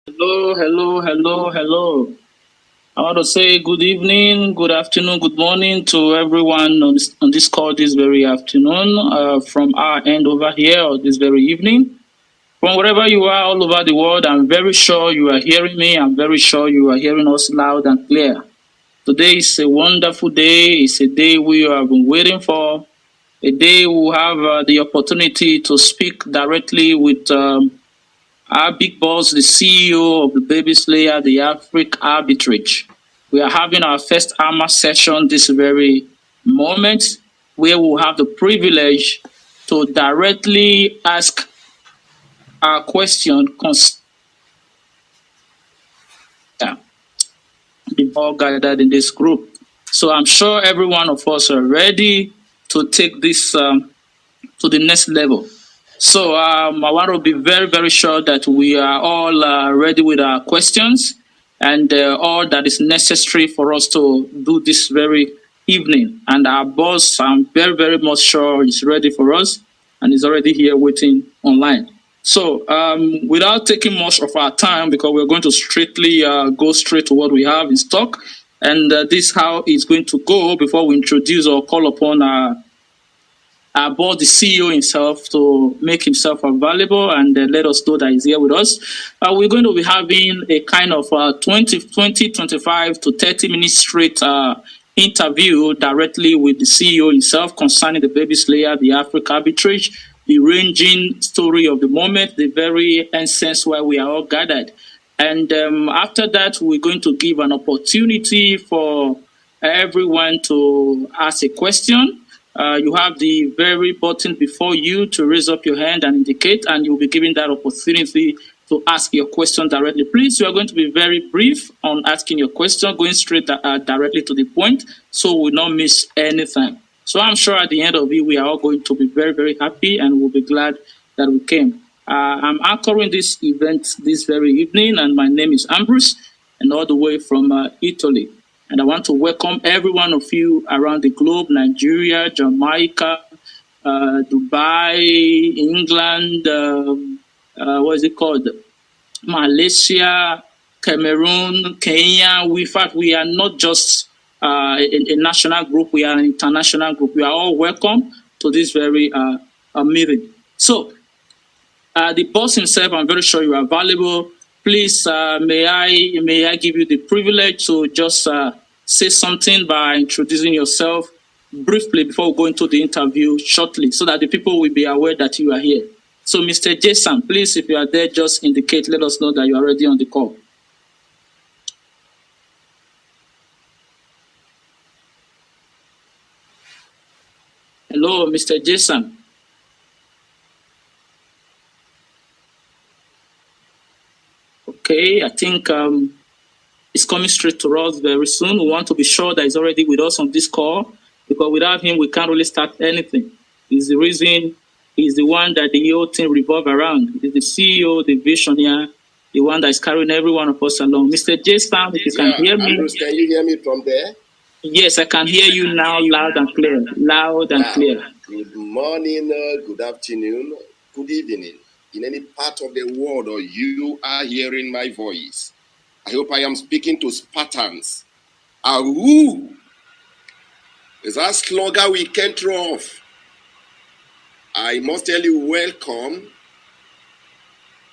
Hello, hello, hello, hello. I want to say good evening, good afternoon, good morning to everyone on this call this very afternoon, from our end over here, or this very evening. From wherever you are all over the world, I'm very sure you are hearing me. I'm very sure you are hearing us loud and clear. Today is a wonderful day. It's a day we have been waiting for. A day we have the opportunity to speak directly with our big boss, the CEO of the baby slayer, the Afriq Arbitrage. We are having our first AMA session this very moment, where we'll have the privilege to directly ask our question concerning the all gathered in this group. So I'm sure every one of us are ready to take this to the next level. So I want to be very, very sure that we are all ready with our questions and all that is necessary for us to do this very evening. And our boss, I'm very, very much sure is ready for us and is already here waiting online. So without taking much of our time, because we're going to strictly go straight to what we have in stock, and this is how it's going to go before we introduce or call upon our board, the CEO himself, to make himself available and let us know that he's here with us. We're going to be having a kind of 20, 25 to 30 minutes straight interview directly with the CEO himself concerning the baby slayer, the Afriq Arbitrage, the ranging story of the moment, the very essence where we are all gathered. And after that, we're going to give an opportunity for everyone to ask a question. You have the very button before you to raise up your hand and indicate, and you'll be given that opportunity to ask your question directly. Please, you are going to be very brief on asking your question, going straight directly to the point, so we'll not miss anything. So I'm sure at the end of it, we are all going to be very, very happy, and we'll be glad that we came. I'm anchoring this event this very evening, and my name is Ambrose, and all the way from Italy. And I want to welcome every one of you around the globe: Nigeria, Jamaica, Dubai, England, what is it called? Malaysia, Cameroon, Kenya. In fact, we are not just a national group, we are an international group. We are all welcome to this very meeting. So, the boss himself, I'm very sure you are valuable. Please, may I give you the privilege to just say something by introducing yourself briefly before we go into the interview shortly, so that the people will be aware that you are here. So, Mr. JESAM, please, if you are there, just indicate, let us know that you are already on the call. Hello, Mr. JESAM. Okay, I think it's coming straight to us very soon. We want to be sure that he's already with us on this call, because without him, we can't really start anything. He's the reason, he's the one that the whole thing revolves around. He's the CEO, the visionary, the one that is carrying every one of us along. Mr. JESAM, if you can hear me. Andrews, can you hear me from there? Yes, I can hear you now loud and clear. Loud and clear. Good morning, good afternoon, good evening. In any part of the world or you are hearing my voice, I hope I am speaking to Spartans. Ahoo! Is that slogan we can't throw off? I must tell you, welcome.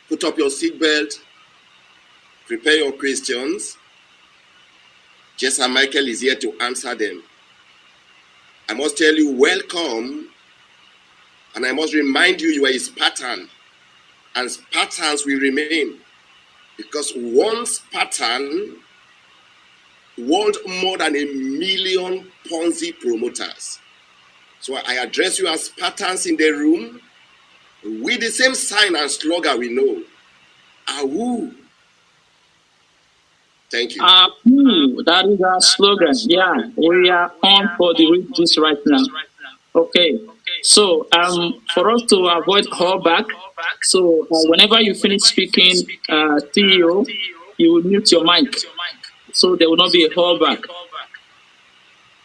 Put up your seatbelt. Prepare your questions. JESAM Michael is here to answer them. I must tell you, welcome. And I must remind you, you are a Spartan. And Spartans will remain. Because one Spartan wants more than 1 million Ponzi promoters. So I address you as Spartans in the room with the same sign and slogan we know. Ahoo! Thank you. That is our slogan. Yeah, we are on for the reaches right now. Okay. So for us to avoid callback, so whenever you finish speaking, CEO, you will mute your mic, so there will not be a callback.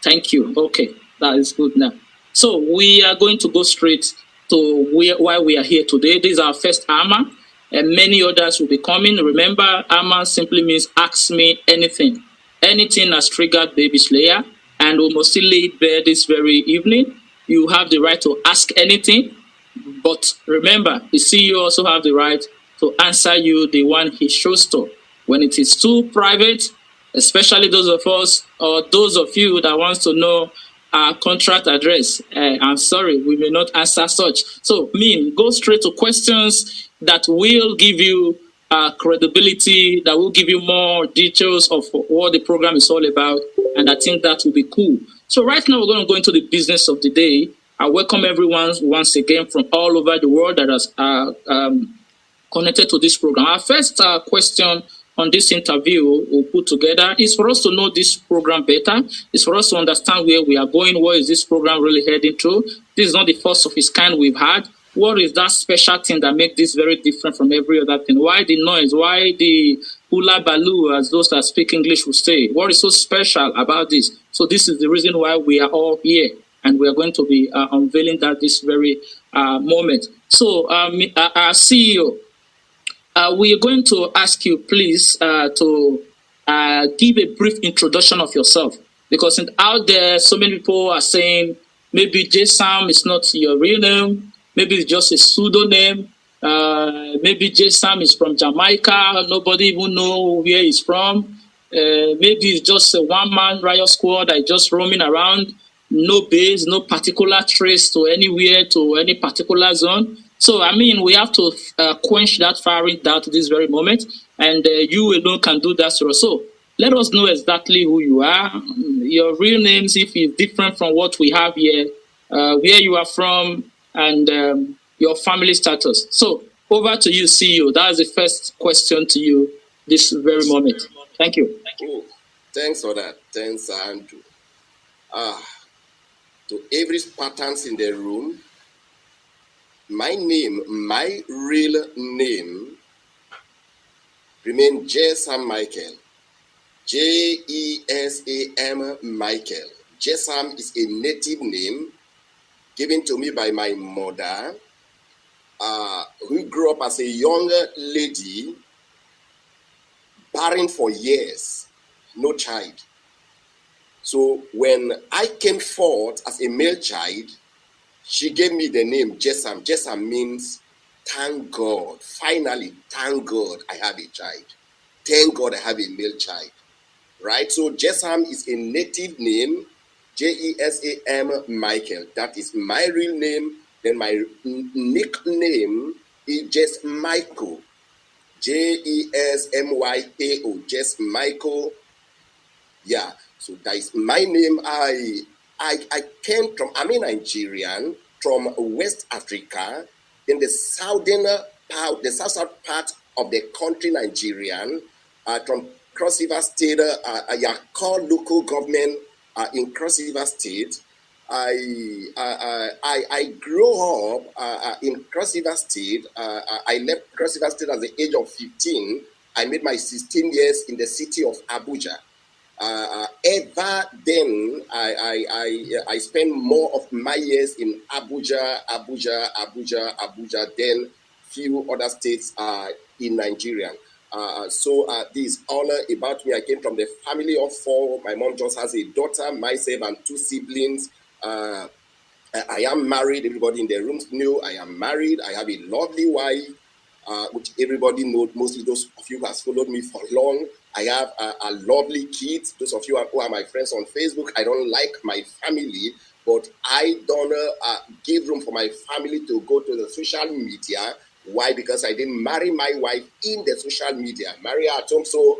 Thank you. Okay, that is good now. So we are going to go straight to why we are here today. This is our first AMA. and many others will be coming. Remember, AMA simply means ask me anything. Anything has triggered Baby Slayer, and we must still lay it bare this very evening. You have the right to ask anything, but remember, the CEO also have the right to answer you the one he chose to. When it is too private, especially those of us or those of you that wants to know our contract address, I'm sorry, we may not answer such. So, go straight to questions that will give you credibility, that will give you more details of what the program is all about, and I think that will be cool. So right now, we're going to go into the business of the day. I welcome everyone once again from all over the world that has connected to this program. Our first question on this interview we'll put together is for us to know this program better. It's for us to understand where we are going. Where is this program really heading to? This is not the first of its kind we've had. What is that special thing that makes this very different from every other thing? Why the noise? Why the hula baloo, as those that speak English will say? What is so special about this? So this is the reason why we are all here, and we are going to be unveiling that this very moment. So our CEO, we are going to ask you, please, to give a brief introduction of yourself, because out there, so many people are saying maybe JESAM is not your real name, maybe it's just a pseudonym, maybe JESAM is from Jamaica, nobody even know where he's from, maybe it's just a one-man riot squad that is just roaming around, no base, no particular trace to anywhere, to any particular zone. So, we have to quench that fiery doubt at this very moment, and you alone can do that to us. So, let us know exactly who you are, your real names, if it's different from what we have here, where you are from, and your family status. So, over to you, CEO. That is the first question to you this very moment. Thank you. Oh, thanks for that. Thanks, Andrew. To every Spartans in the room, my real name, remains JESAM Michael. JESAM Michael. JESAM is a native name given to me by my mother, who grew up as a young lady, barren for years, no child. So when I came forth as a male child, she gave me the name JESAM. JESAM means thank God. Finally, thank God I have a child. Thank God I have a male child. Right? So JESAM is a native name, JESAM Michael. That is my real name. Then my nickname is just Michael. JESMYAO. Just Michael. Yeah. So that is my name. I came from, I'm a Nigerian from West Africa, in the southern part, the south part of the country, Nigerian, from Cross River State, Akure local government in Cross River State. I grew up in Cross River State. I left Cross River State at the age of 15. I made my 16 years in the city of Abuja. Ever then, I spent more of my years in Abuja, then few other states in Nigeria. So this honor about me, I came from the family of 4. My mom just has a daughter, myself, and 2 siblings. I am married. Everybody in the room knew I am married. I have a lovely wife, which everybody knows. Mostly those of you who have followed me for long. I have a lovely kids. Those of you who are my friends on Facebook, I don't like my family, but I don't give room for my family to go to the social media. Why? Because I didn't marry my wife in the social media. Marry her at home, so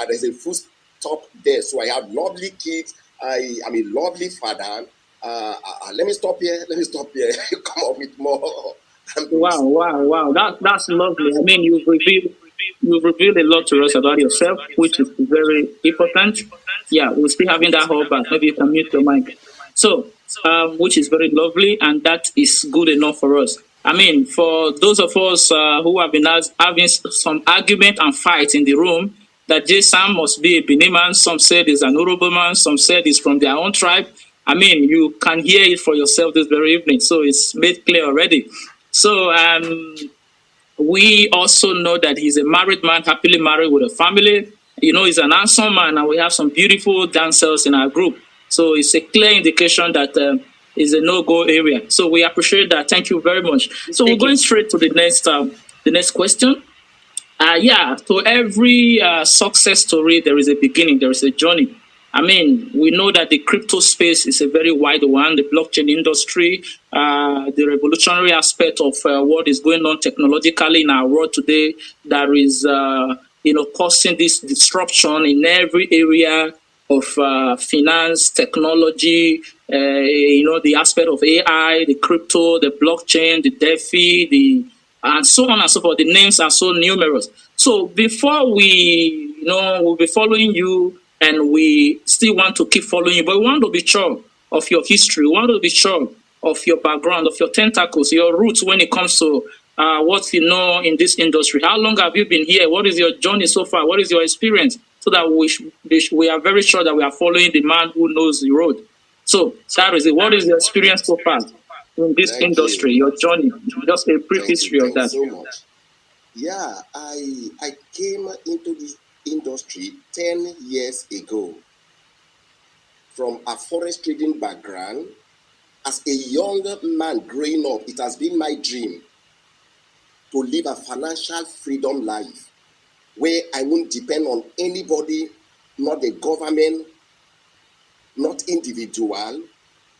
there's a full stop there. So I have lovely kids. I'm a lovely father. Let me stop here. You come up with more. Wow. That's lovely. You've revealed a lot to us about yourself, which is very important. Yeah, we're still having that whole back. Maybe you can mute your mic. So, which is very lovely, and that is good enough for us. For those of us who have been having some argument and fight in the room, that JESAM must be a Benin man, some said he's an Urobo man, some said he's from their own tribe. You can hear it for yourself this very evening, so it's made clear already. So we also know that he's a married man, happily married with a family. You know, he's an handsome man, and we have some beautiful dancers in our group. So it's a clear indication that is a no-go area. So we appreciate that. Thank you very much. So we're going straight to the next question. Yeah, to every success story, there is a beginning, there is a journey. I mean, we know that the crypto space is a very wide one, the blockchain industry, the revolutionary aspect of what is going on technologically in our world today, that is, causing this disruption in every area of finance, technology, the aspect of AI, the crypto, the blockchain, the DeFi, and so on and so forth. The names are so numerous. So before we'll be following you, and we still want to keep following you, but we want to be sure of your history. We want to be sure of your background, of your tentacles, your roots when it comes to what you know in this industry. How long have you been here? What is your journey so far? What is your experience? So that we are very sure that we are following the man who knows the road. So that is it. What is your experience so far in this industry, your journey? Just a brief history of that. So much. Yeah, I came into this industry 10 years ago from a forest trading background. As a young man growing up, it has been my dream to live a financial freedom life where I won't depend on anybody, not the government, not individual,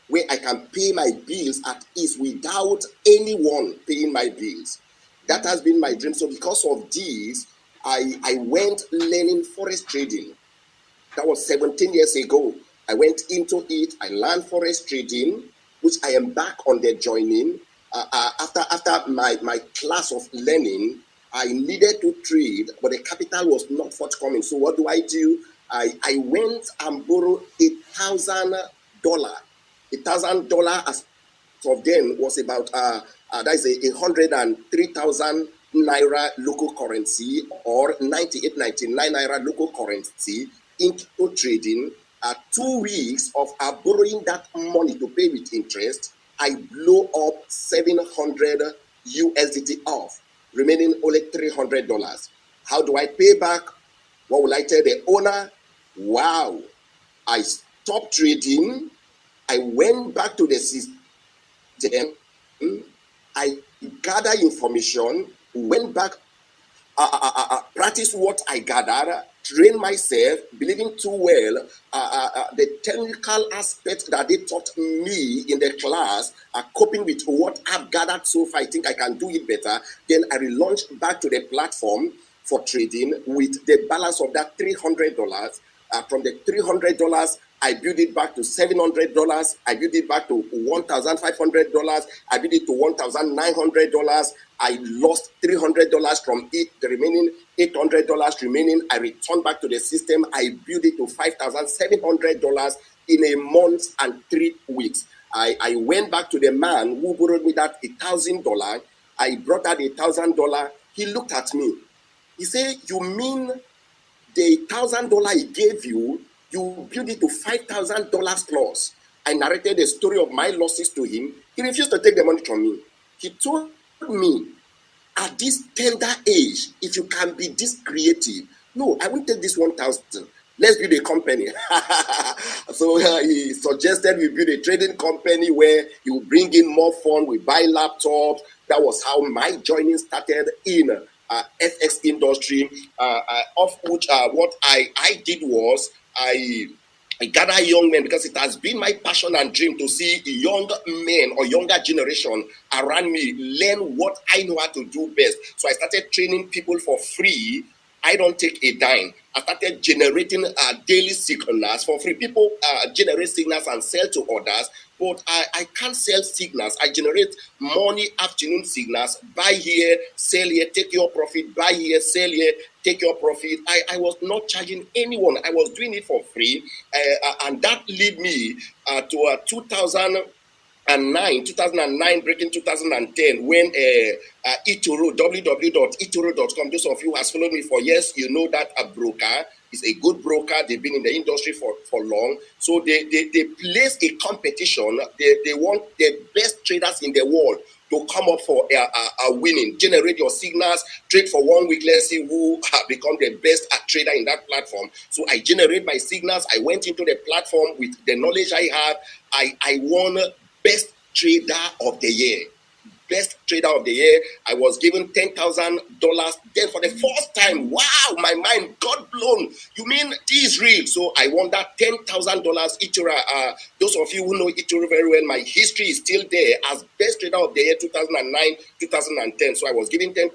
where I can pay my bills at ease without anyone paying my bills. That has been my dream. So because of this, I went learning forest trading. That was 17 years ago. I went into it. I learned forest trading, which I am back on the joining. After my class of learning, I needed to trade, but the capital was not forthcoming. So what do? I went and borrowed $1,000. $1,000 as of then was about that is 103,000 naira local currency, or 98.99 naira local currency, into trading. 2 weeks of borrowing that money to pay with interest, I blow up 700 USDT off, remaining only $300. How do I pay back? What will I tell the owner? Wow, I stopped trading. I went back to the system. I gathered information, went back, practice what I gathered, train myself, believing too well the technical aspects that they taught me in the class, coping with what I've gathered so far. I think I can do it better. Then I relaunched back to the platform for trading with the balance of that $300. From the $300, I built it back to $700. I built it back to $1,500. I built it to $1,900. I lost $300 from it. The remaining $800 remaining, I returned back to the system. I built it to $5,700 in a month and 3 weeks. I went back to the man who borrowed me that $1,000. I brought out $1,000. He looked at me. He said, "You mean the $1,000 he gave you, you build it to $5,000 plus?" I narrated the story of my losses to him. He refused to take the money from me. He told me, at this tender age, if you can be this creative, no, I won't take this 1,000. Let's build a company. So he suggested we build a trading company where you bring in more fund, we buy laptops. That was how my joining started in FX industry, of which what I did was I gather young men, because it has been my passion and dream to see young men or younger generation around me learn what I know how to do best. So I started training people for free. I don't take a dime. I started generating daily signals for free. People generate signals and sell to others, but I can't sell signals. I generate morning, afternoon signals. Buy here, sell here, take your profit. Buy here, sell here, take your profit. I was not charging anyone. I was doing it for free, and that led me to 2000. 2009, breaking 2010, when eToro, www.etoro.com, those of you who has followed me for years, you know that a broker is a good broker. They've been in the industry for long. So they place a competition. They want the best traders in the world to come up for a winning. Generate your signals, trade for 1 week. Let's see who have become the best trader in that platform. So I generate my signals. I went into the platform with the knowledge I have. I won Best Trader of the Year. Best Trader of the Year. I was given $10,000. Then for the first time, wow, my mind got blown. You mean this is real? So I won that $10,000 eToro. Those of you who know eToro very well, my history is still there as Best Trader of the Year 2009, 2010. So I was given $10,000,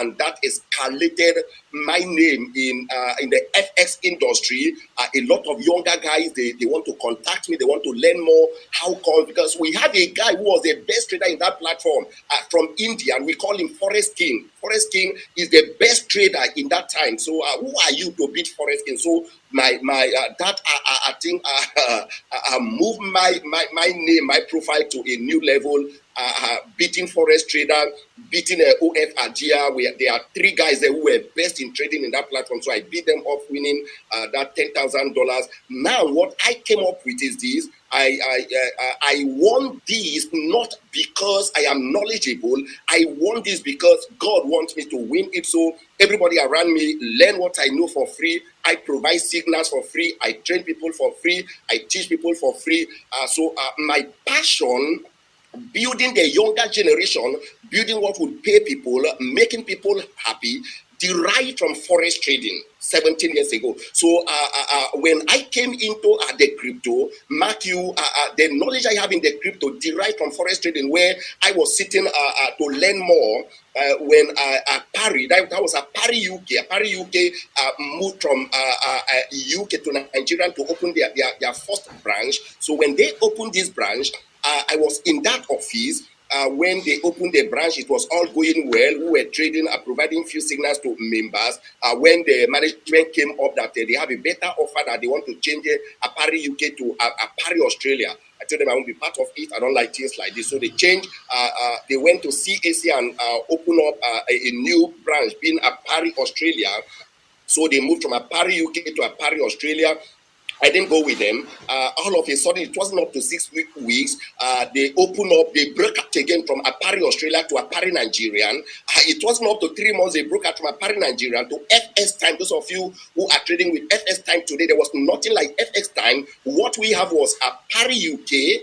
and that escalated my name in the FX industry. A lot of younger guys, they want to contact me. They want to learn more. How come? Because we had a guy who was the best trader in that platform from India, and we call him Forest King. Forest King is the best trader in that time. So who are you to beat Forest King? So my that I think moved my name, my profile to a new level. Beating Forest Trader, beating OF Adia. There are 3 guys there who were best in trading in that platform. So I beat them up, winning that $10,000. Now what I came up with is this. I won this not because I am knowledgeable. I won this because God wants me to win it. So everybody around me learn what I know for free. I provide signals for free. I train people for free. I teach people for free. So my passion, building the younger generation, building what would pay people, making people happy, derived from forex trading 17 years ago. So when I came into the crypto, mark you, the knowledge I have in the crypto derived from forex trading, where I was sitting to learn more. When Pari, that was a Pari UK. Pari UK moved from UK to Nigeria to open their first branch. So when they opened this branch, I was in that office. When they opened the branch, it was all going well. We were trading, providing few signals to members. When the management came up that they have a better offer, that they want to change Apari UK to Apari Australia. I told them I won't be part of it. I don't like things like this. So they changed. They went to CAC and open up a new branch, being Apari Australia. So they moved from Apari UK to Apari Australia. I didn't go with them. All of a sudden, it wasn't up to 6 weeks. They opened up, they broke out again from Apari Australia to Apari Nigerian. It wasn't up to 3 months, they broke out from Apari Nigerian to FS Time. Those of you who are trading with FS Time today, there was nothing like FX Time. What we have was Apari UK.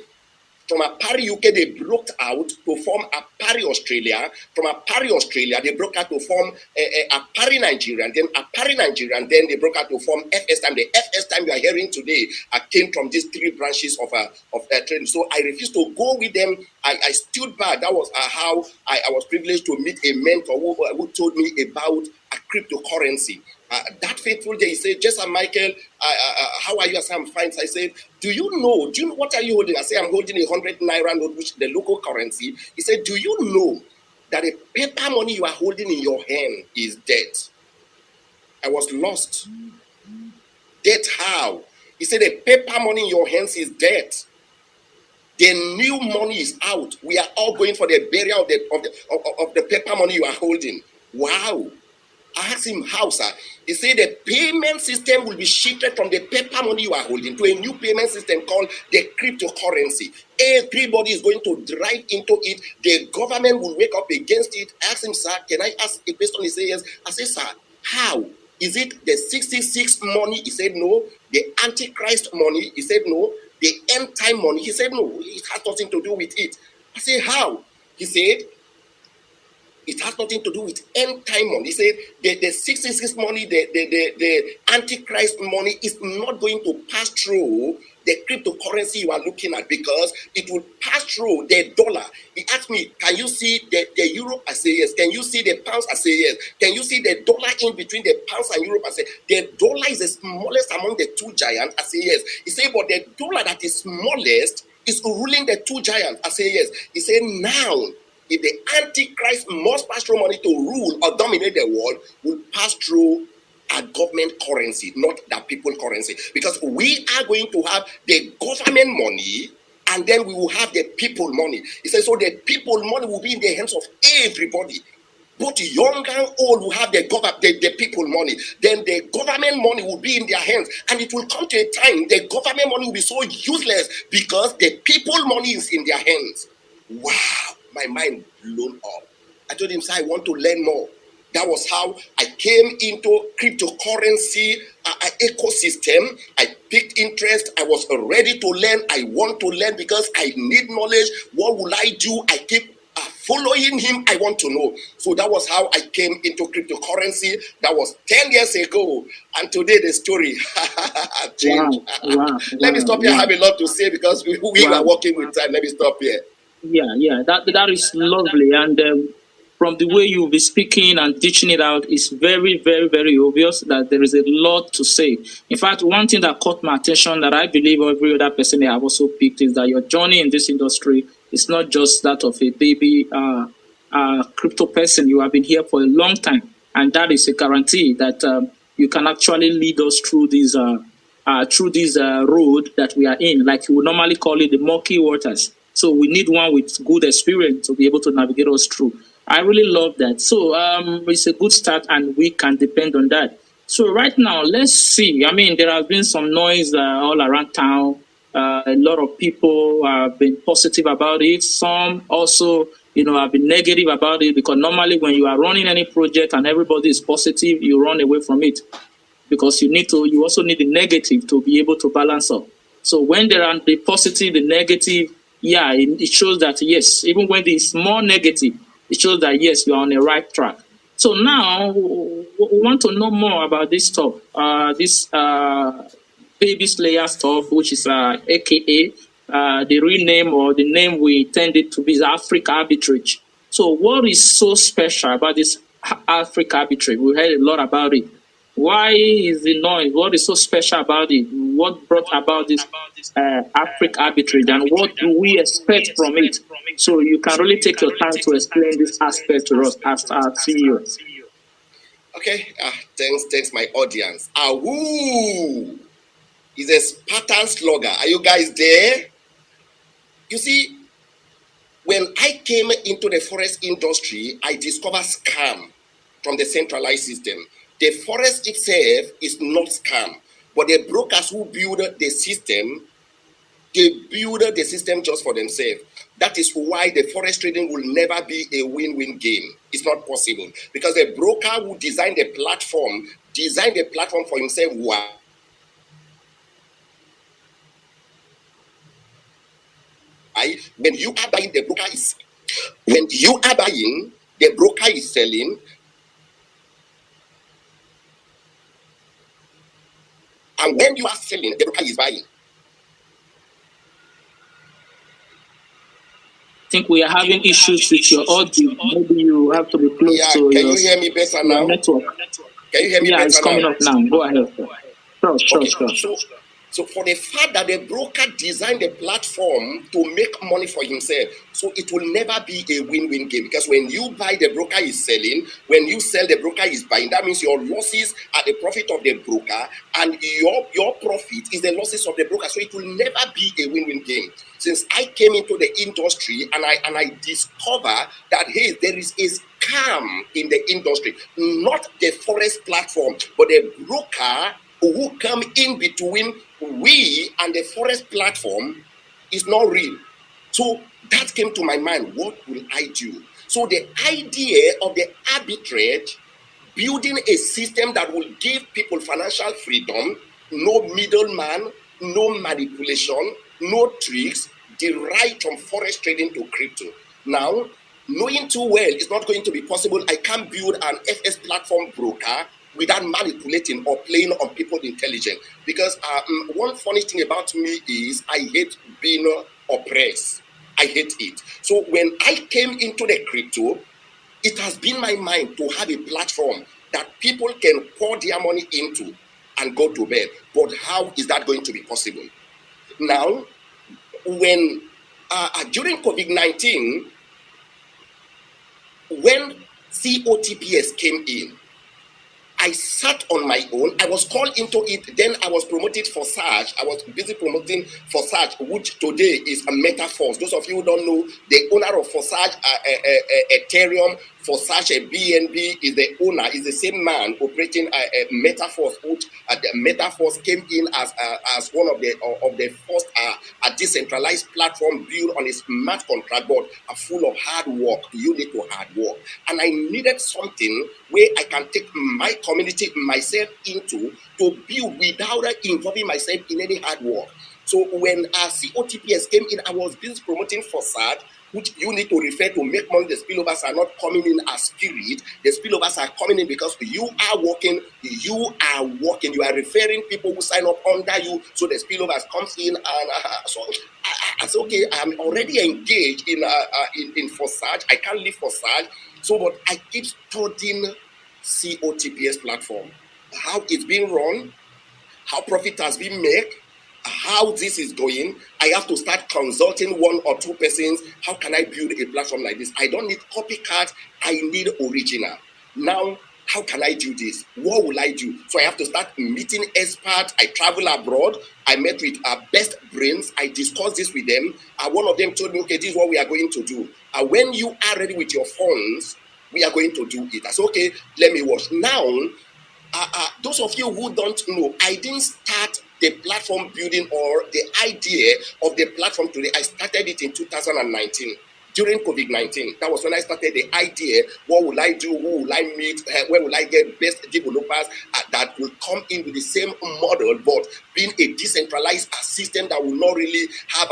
From Apari UK, they broke out to form Apari Australia. From Apari Australia, they broke out to form Apari Nigerian. Then Apari Nigerian, then they broke out to form FS Time. The FS Time you are hearing today came from these 3 branches of trading. So I refused to go with them. I stood back. That was how I was privileged to meet a mentor who told me about a cryptocurrency. That fateful day, he said, "Jesam Michael, how are you?" I said, "I'm fine." So I said, do you know what are you holding?" I said, "I'm holding 100 Naira note, which is the local currency." He said, "Do you know that the paper money you are holding in your hand is debt?" I was lost. Debt how? He said, "The paper money in your hands is debt. The new money is out. We are all going for the burial of the paper money you are holding." Wow. I asked him, "How, sir?" He said the payment system will be shifted from the paper money you are holding to a new payment system called the cryptocurrency. Everybody is going to drive into it. The government will wake up against it. I asked him, "Sir, can I ask a question?" He said, "Yes." I said, "Sir, how? Is it the 66 money?" He said, "No." "The Antichrist money?" He said, "No." "The end time money?" He said, "No, it has nothing to do with it." I said, "How?" He said, "It has nothing to do with end time money." He said the 66 money, the Antichrist money is not going to pass through the cryptocurrency you are looking at, because it will pass through the dollar. He asked me, "Can you see the euro?" I say, "Yes." "Can you see the pounds?" I say, "Yes." "Can you see the dollar in between the pounds and euro?" I say, "The dollar is the smallest among the 2 giants." I say, "Yes." He said, "But the dollar that is smallest is ruling the 2 giants." I say, "Yes." He said, "Now, if the Antichrist must pass through money to rule or dominate the world, will pass through a government currency, not the people currency. Because we are going to have the government money and then we will have the people money. He says, so the people money will be in the hands of everybody. Both young and old will have the people money. Then the government money will be in their hands. And it will come to a time the government money will be so useless because the people money is in their hands. Wow, my mind blown up. I told him, sir, I want to learn more. That was how I came into cryptocurrency ecosystem. I picked interest. I was ready to learn. I want to learn because I need knowledge. What will I do? I keep following him. I want to know. So that was how I came into cryptocurrency. That was 10 years ago. And today the story changed. Let me stop here. I have a lot to say because we are working with time. Let me stop here. Yeah, that is lovely. And from the way you'll be speaking and teaching it out, it's very, very, very obvious that there is a lot to say. In fact, one thing that caught my attention that I believe every other person I have also picked is that your journey in this industry is not just that of a baby crypto person. You have been here for a long time, and that is a guarantee that you can actually lead us through this road that we are in, like you would normally call it the murky waters. So we need one with good experience to be able to navigate us through. I really love that. So it's a good start, and we can depend on that. So right now, let's see. I mean, there has been some noise all around town. A lot of people have been positive about it. Some also, have been negative about it, because normally when you are running any project and everybody is positive, you run away from it, because you also need the negative to be able to balance up. So when there are the positive, the negative, it shows that yes, even when it's more negative, it shows that yes, you're on the right track. So now we want to know more about this stuff, this baby slayer stuff, which is AKA the real name, or the name we intended to be, is Afriq Arbitrage. So what is so special about this Afriq Arbitrage? We heard a lot about it. Why is the noise? What is so special about it? What brought about this Afriq Arbitrage, and what do we expect from it? So you can really take your time to explain this aspect to us as our CEO. Okay, thanks my audience. Ahoo! Is a Spartan slugger. Are you guys there? You see, when I came into the forest industry, I discovered scam from the centralized system. The forest itself is not scam, but the brokers who build the system, they build the system just for themselves. That is why the forest trading will never be a win-win game. It's not possible, because the broker who designed the platform for himself. When you are buying, the broker is selling. And when you are selling, the broker is buying. I think we are having issues with your audio. Maybe you have to be close to can you hear me better now? Network. Can you hear me better now? Yeah, it's coming up now. Go ahead. Sure. So for the fact that the broker designed the platform to make money for himself, so it will never be a win-win game, because when you buy, the broker is selling. When you sell, the broker is buying. That means your losses are the profit of the broker, and your profit is the losses of the broker. So it will never be a win-win game. Since I came into the industry and I discover that, hey, there is a scam in the industry, not the forest platform, but the broker who come in between we and the forest platform is not real. So that came to my mind. What will I do? So the idea of the arbitrage, building a system that will give people financial freedom, no middleman, no manipulation, no tricks, derived from forest trading to crypto. Now, knowing too well it's not going to be possible. I can't build an FS platform broker without manipulating or playing on people's intelligence. Because one funny thing about me is I hate being oppressed. I hate it. So when I came into the crypto, it has been my mind to have a platform that people can pour their money into and go to bed. But how is that going to be possible? Now, when during COVID-19, when COTPS came in, I sat on my own. I was called into it. Then I was promoted for Sage. I was busy promoting for Sage, which today is a Metaforce. Those of you who don't know, the owner of Forsage, Ethereum, Forsage, BNB is the owner, is the same man operating a Metaforce, which the Metaforce came in as one of the first a decentralized platform built on a smart contract board, full of hard work. You need to hard work, and I needed something where I can take my community, myself into to build without involving myself in any hard work. So when COTPS came in, I was busy promoting Forsage, which you need to refer to make money. The spillovers are not coming in as spirit. The spillovers are coming in because you are working. You are referring people who sign up under you. So the spillovers comes in, and so I said, okay, I'm already engaged in Forsage. I can't leave Forsage. So, but I keep studying COTPS platform, how it's being run, how profit has been made, how this is going. I have to start consulting one or two persons. How can I build a platform like this? I don't need copycat. I need original. Now, how can I do this? What will I do? So I have to start meeting experts. I travel abroad. I met with best brains. I discussed this with them. One of them told me, okay, this is what we are going to do. When you are ready with your funds, we are going to do it. I said, okay, let me watch. Now, those of you who don't know, I didn't start the platform building or the idea of the platform today. I started it in 2019 during COVID-19. That was when I started the idea. What will I do? Who will I meet? Where will I get best developers that will come in with the same model, but being a decentralized system that will not really have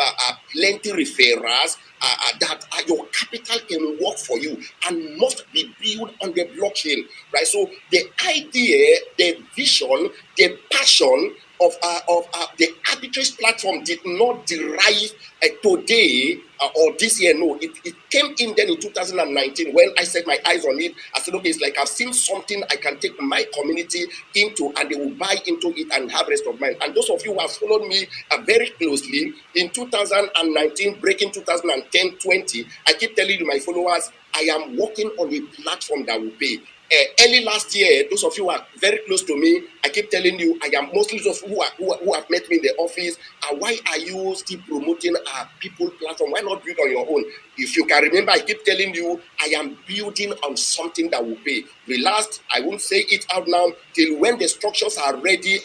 plenty referrals, that your capital can work for you and must be built on the blockchain, right? So the idea, the vision, the passion of the arbitrage platform did not derive today or this year. No, it came in then in 2019 when I set my eyes on it. I said, okay, it's like I've seen something I can take my community into, and they will buy into it and have rest of mind. And those of you who have followed me very closely, in 2019, breaking 2010, 20, I keep telling you, my followers, I am working on a platform that will pay. Early last year, those of you who are very close to me, I keep telling you, I am mostly those who have met me in the office. Why are you still promoting a people platform? Why not build on your own? If you can remember, I keep telling you, I am building on something that will pay. Relax, I won't say it out now. Till when the structures are ready,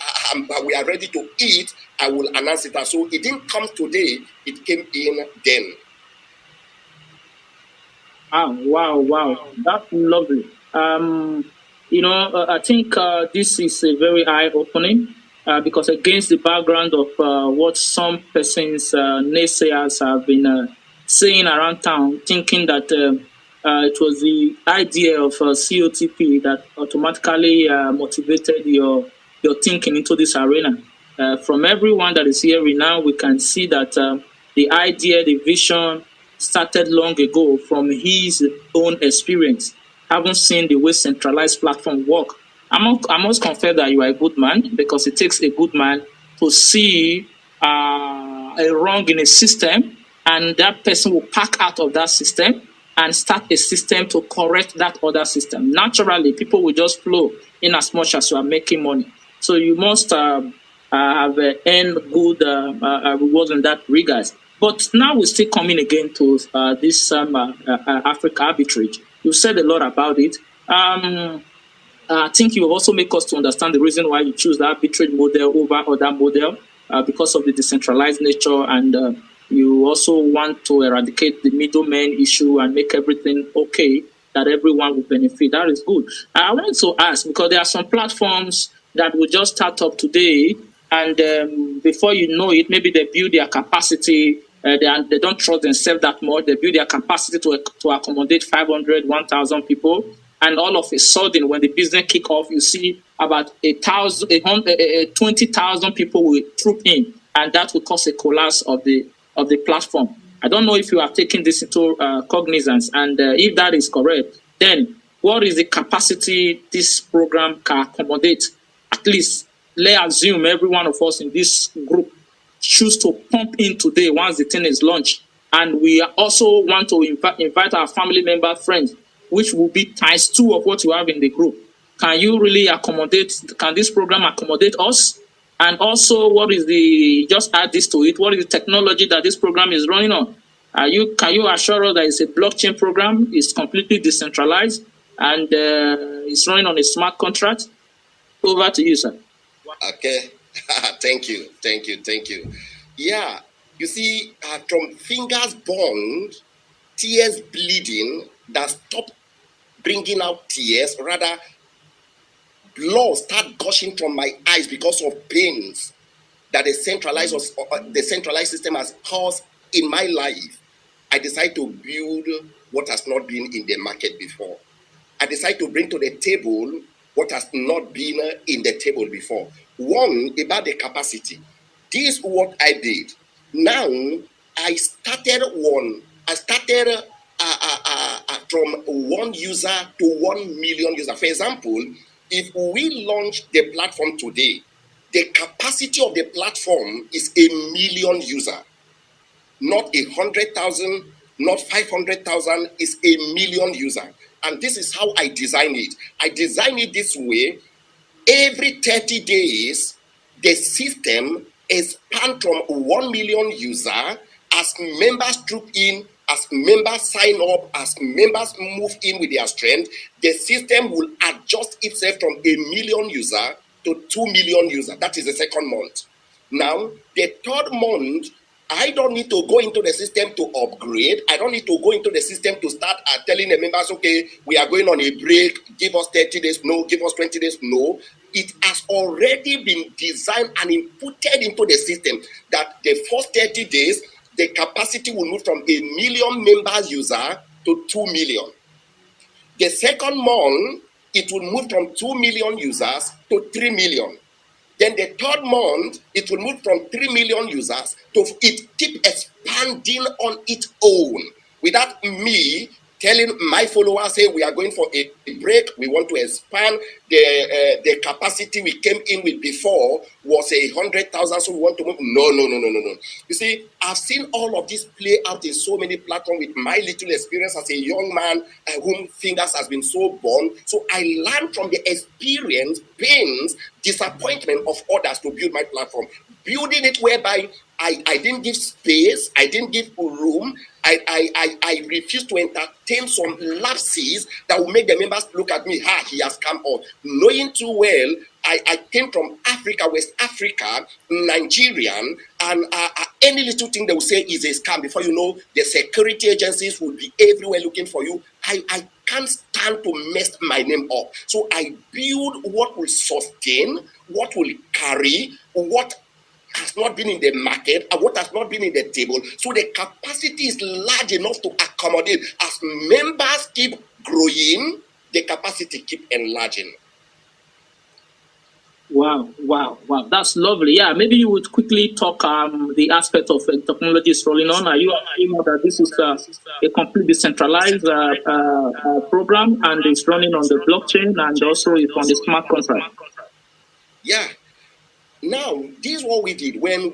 we are ready to eat, I will announce it. So it didn't come today, it came in then. Wow. That's lovely. I think this is a very eye-opening because against the background of what some persons, naysayers, have been saying around town, thinking that it was the idea of COTP that automatically motivated your thinking into this arena. From everyone that is here now, we can see that the idea, the vision started long ago from his own experience, having seen the way centralized platform work. I must confess that you are a good man, because it takes a good man to see a wrong in a system, and that person will pack out of that system and start a system to correct that other system. Naturally, people will just flow in as much as you are making money. So you must have earned good rewards in that regard. But now we're still coming again to this Afriq Arbitrage. You said a lot about it. I think you also make us to understand the reason why you choose the arbitrage model over other model because of the decentralized nature, and you also want to eradicate the middleman issue and make everything okay, that everyone will benefit. That is good. I want to ask, because there are some platforms that will just start up today, and before you know it, maybe they build their capacity. They don't trust themselves that much. They build their capacity to accommodate 500, 1,000 people. And all of a sudden, when the business kick off, you see about 20,000 people will troop in, and that will cause a collapse of the platform. I don't know if you are taking this into cognizance, and if that is correct, then what is the capacity this program can accommodate? At least, let's assume every one of us in this group choose to pump in today once the thing is launched, and we also want to invite our family member, friends, which will be times 2 of what you have in the group. Can you really accommodate? Can this program accommodate us? And also, what is the, just add this to it, what is the technology that this program is running on? Can you assure us that it's a blockchain program, it's completely decentralized, and it's running on a smart contract? Over to you, sir. Okay. Thank you. Yeah, you see, from fingers burned, tears bleeding, that stop bringing out tears, rather blood start gushing from my eyes because of pains that the centralized system has caused in my life. I decide to build what has not been in the market before. I decide to bring to the table what has not been in the table before. One, about the capacity. This is what I did. Now, I started from 1 user to 1 million users. For example, if we launch the platform today, the capacity of the platform is 1 million user, not 100,000, not 500,000, is 1 million user. And this is how I design it. I design it this way. Every 30 days, the system expands from 1 million user as members troop in, as members sign up, as members move in with their strength. The system will adjust itself from 1 million user to 2 million user. That is the second month. Now, the third month, I don't need to go into the system to upgrade. I don't need to go into the system to start telling the members, okay, we are going on a break, give us 30 days, no, give us 20 days, no. It has already been designed and inputted into the system that the first 30 days, the capacity will move from 1 million members user to 2 million. The second month, it will move from 2 million users to 3 million. Then the third month, it will move from 3 million users to it keep expanding on its own without me telling my followers, hey, we are going for a break, we want to expand. The capacity we came in with before was 100,000, so we want to move. No. You see, I've seen all of this play out in so many platforms with my little experience as a young man whom fingers has been so born. So I learned from the experience, pains, disappointment of others to build my platform. Building it whereby I didn't give space, I didn't give room, I refused to entertain some lapses that will make the members look at me, he has come on. Knowing too well, I came from Africa, West Africa, Nigerian, and any little thing they will say is a scam. Before you know, the security agencies will be everywhere looking for you. I can't stand to mess my name up. So I build what will sustain, what will carry, what has not been in the market and what has not been in the table. So the capacity is large enough to accommodate. As members keep growing, the capacity keep enlarging. Wow. That's lovely. Yeah, maybe you would quickly talk the aspect of technology is rolling on. Are you know that this is a completely decentralized program and it's running on the blockchain and also it's on the smart contract? Yeah. Now, this is what we did. When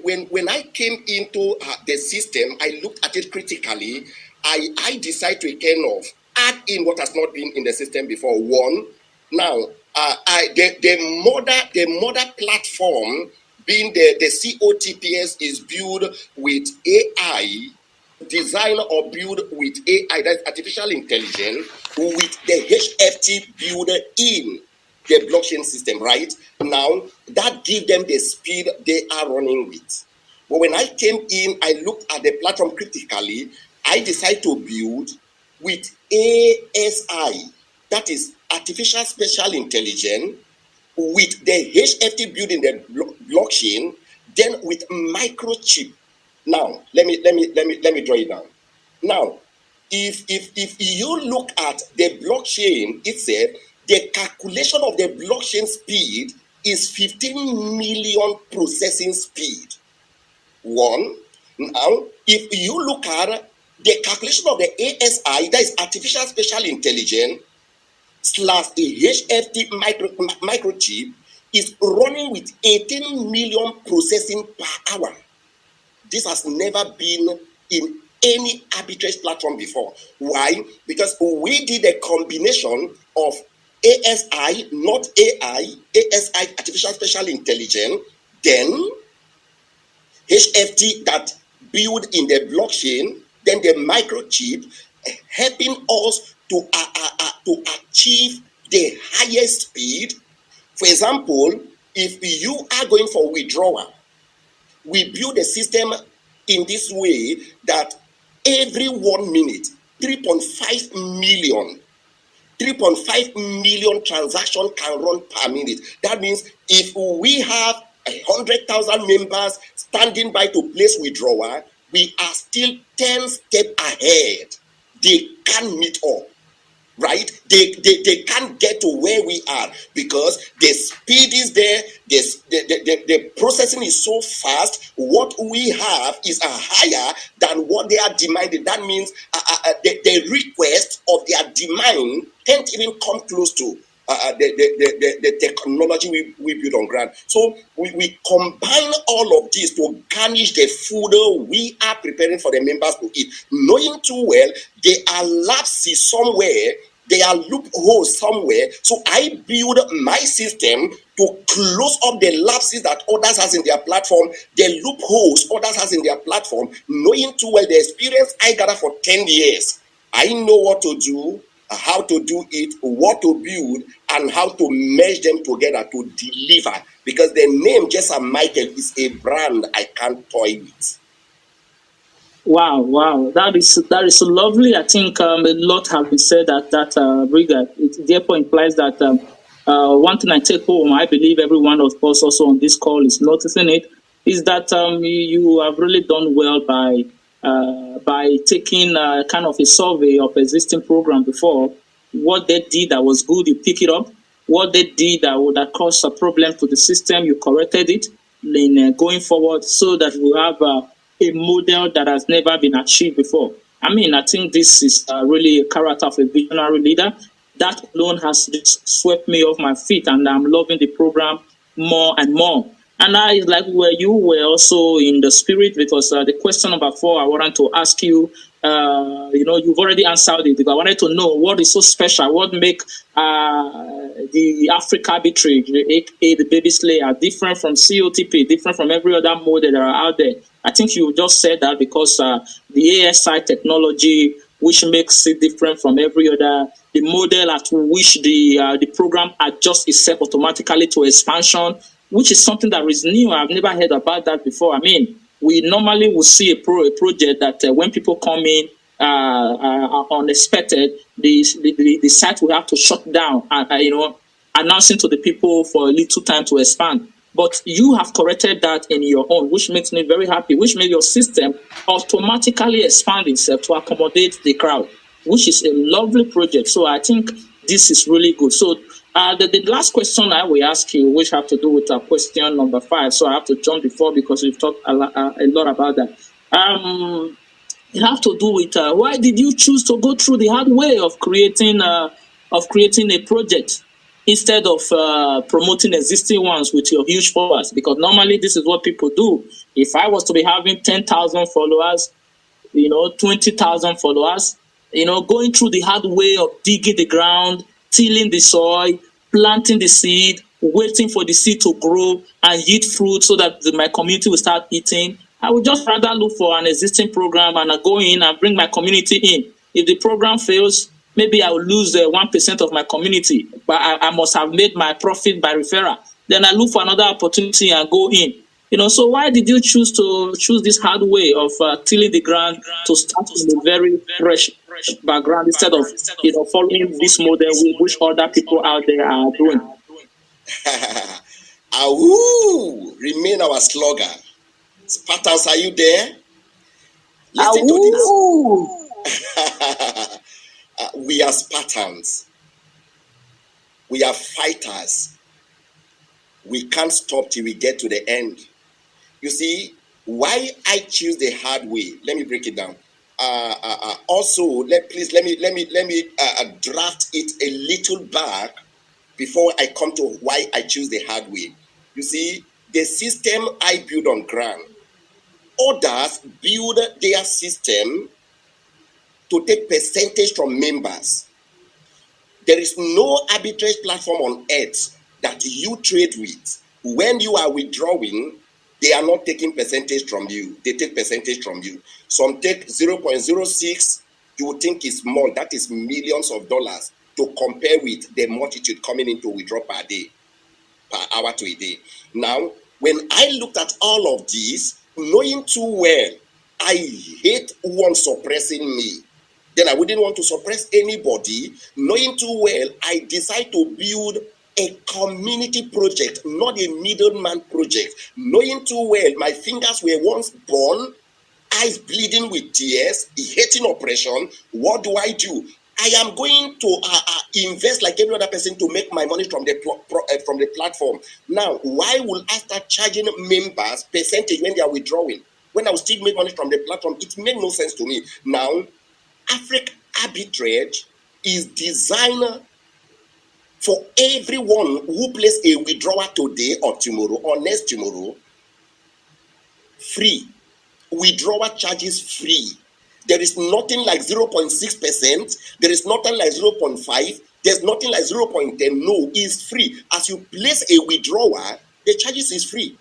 I came into the system, I looked at it critically. I decided to kind of add in what has not been in the system before. One, now the mother platform being the COTPS is built with AI, design or build with AI, that's artificial intelligence, with the HFT built in the blockchain system, right? Now, that gives them the speed they are running with. But when I came in, I looked at the platform critically. I decided to build with ASI, that is artificial special intelligence, with the HFT built in the blockchain, then with microchip. Now, let me draw it down. Now, if you look at the blockchain itself, the calculation of the blockchain speed is 15 million processing speed. One. Now, if you look at the calculation of the ASI, that is artificial special intelligence slash the HFT microchip, is running with 18 million processing per hour. This has never been in any arbitrage platform before. Why? Because we did a combination of ASI, not AI, ASI, Artificial Special Intelligence, then HFT that build in the blockchain, then the microchip, helping us to achieve the highest speed. For example, if you are going for withdrawal, we build a system in this way that every 1 minute, 3.5 million 3.5 million transactions can run per minute. That means if we have 100,000 members standing by to place withdrawal, we are still 10 steps ahead. They can't meet up. Right? They can't get to where we are because the speed is there, the processing is so fast. What we have is higher than what they are demanding. That means the request of their demand can't even come close to the technology we build on ground. So we combine all of this to garnish the food we are preparing for the members to eat, knowing too well there are lapses somewhere, there are loopholes somewhere. So I build my system to close up the lapses that others has in their platform, the loopholes others has in their platform, knowing too well the experience I gather for 10 years. I know what to do, how to do it, what to build, and how to merge them together to deliver. Because the name JESAM MICHEAL is a brand I can't toy with. Wow, that is so lovely. I think a lot have been said at that regard. It therefore implies that one thing I take home, I believe every one of us also on this call is noticing it, is that you have really done well by taking kind of a survey of existing program before. What they did that was good, you pick it up. What they did that would have caused a problem to the system, you corrected it in going forward so that we have a model that has never been achieved before. I mean, I think this is really a character of a visionary leader. That alone has just swept me off my feet, and I'm loving the program more and more. And I like where you were also in the spirit, because the question number 4 I wanted to ask you, you've already answered it. I wanted to know what is so special, what make the Afriq Arbitrage, aka the baby slayer, different from COTP, different from every other model that are out there. I think you just said that because the ASI technology, which makes it different from every other, the model at which the program adjusts itself automatically to expansion, which is something that is new. I've never heard about that before. I mean, we normally will see a project that when people come in unexpected, the site will have to shut down, announcing to the people for a little time to expand. But you have corrected that in your own, which makes me very happy, which makes your system automatically expand itself to accommodate the crowd, which is a lovely project. So I think this is really good. So the last question I will ask you, which have to do with question number 5, so I have to jump before because we've talked a lot about that. It have to do with why did you choose to go through the hard way of creating a project instead of promoting existing ones with your huge followers? Because normally this is what people do. If I was to be having 10,000 followers, 20,000 followers, going through the hard way of digging the ground, tilling the soil, planting the seed, waiting for the seed to grow and yield fruit so that my community will start eating, I would just rather look for an existing program and I go in and bring my community in. If the program fails, maybe I will lose 1% of my community, but I must have made my profit by referral. Then I look for another opportunity and go in. So why did you choose this hard way of tilling the ground to start with a very fresh background instead of following this model which other people out there are doing? Awoo! Remain our slogan. Spartans, are you there? Listen to this. We are Spartans. We are fighters. We can't stop till we get to the end. You see, why I choose the hard way? Let me break it down. Also, let me draft it a little back before I come to why I choose the hard way. You see, the system I build on ground, others build their system to take percentage from members. The There is no arbitrage platform on earth that you trade with. When you are withdrawing, they are not taking percentage from you. They take percentage from you. Some take 0.06. You would think is small. That is millions of dollars to compare with the multitude coming in to withdraw per day, per hour to a day. Now, when I looked at all of these, knowing too well, I hate one suppressing me. Then I wouldn't want to suppress anybody. Knowing too well, I decide to build a community project, not a middleman project. Knowing too well, my fingers were once born, eyes bleeding with tears, hating oppression. What do? I am going to invest like every other person to make my money from the platform. Now, why will I start charging members percentage when they are withdrawing? When I will still make money from the platform, it made no sense to me. Now, Afriq Arbitrage is designed for everyone who places a withdrawal today or tomorrow or next tomorrow, free. Withdrawal charges free. There is nothing like 0.6%. There is nothing like 0.5. There's nothing like 0.10. No, it's free. As you place a withdrawal, the charges is free.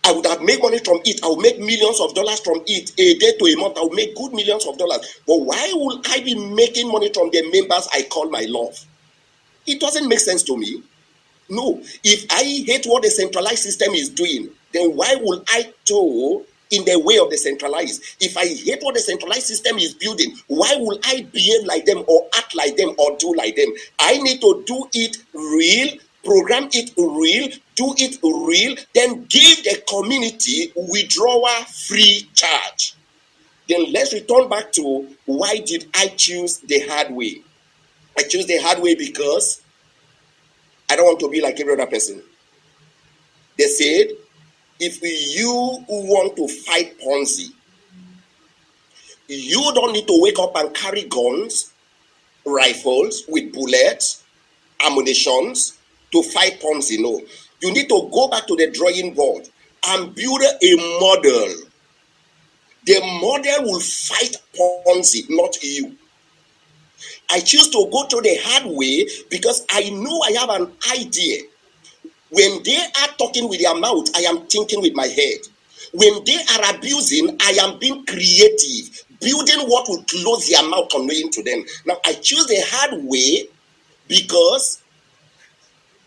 I would have made money from it. I will make millions of dollars from it. A day to a month, I will make good millions of dollars. But why will I be making money from the members I call my love? It doesn't make sense to me. No. If I hate what the centralized system is doing, then why will I go in the way of the centralized? If I hate what the centralized system is building, why will I behave like them or act like them or do like them? I need to do it real, program it real, do it real, then give the community withdrawal free charge. Then let's return back to why did I choose the hard way? I choose the hard way because I don't want to be like every other person. They said, if you want to fight Ponzi, you don't need to wake up and carry guns, rifles with bullets, ammunitions to fight Ponzi. No. You need to go back to the drawing board and build a model. The model will fight Ponzi, not you. I choose to go to the hard way because I know I have an idea. When they are talking with their mouth, I am thinking with my head. When they are abusing, I am being creative, building what will close their mouth conveying to them. Now, I choose the hard way because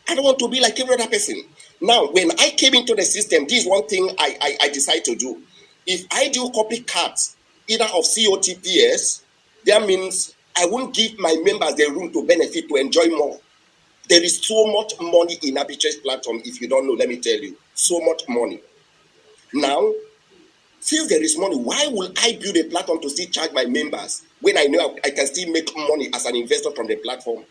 I don't want to be like every other person. Now, when I came into the system, this is one thing I decided to do. If I do copycat, either of COTPS, that means I won't give my members the room to benefit, to enjoy more. There is so much money in arbitrage platform. If you don't know, let me tell you, so much money. Now, since there is money, why will I build a platform to still charge my members when I know I can still make money as an investor from the platform?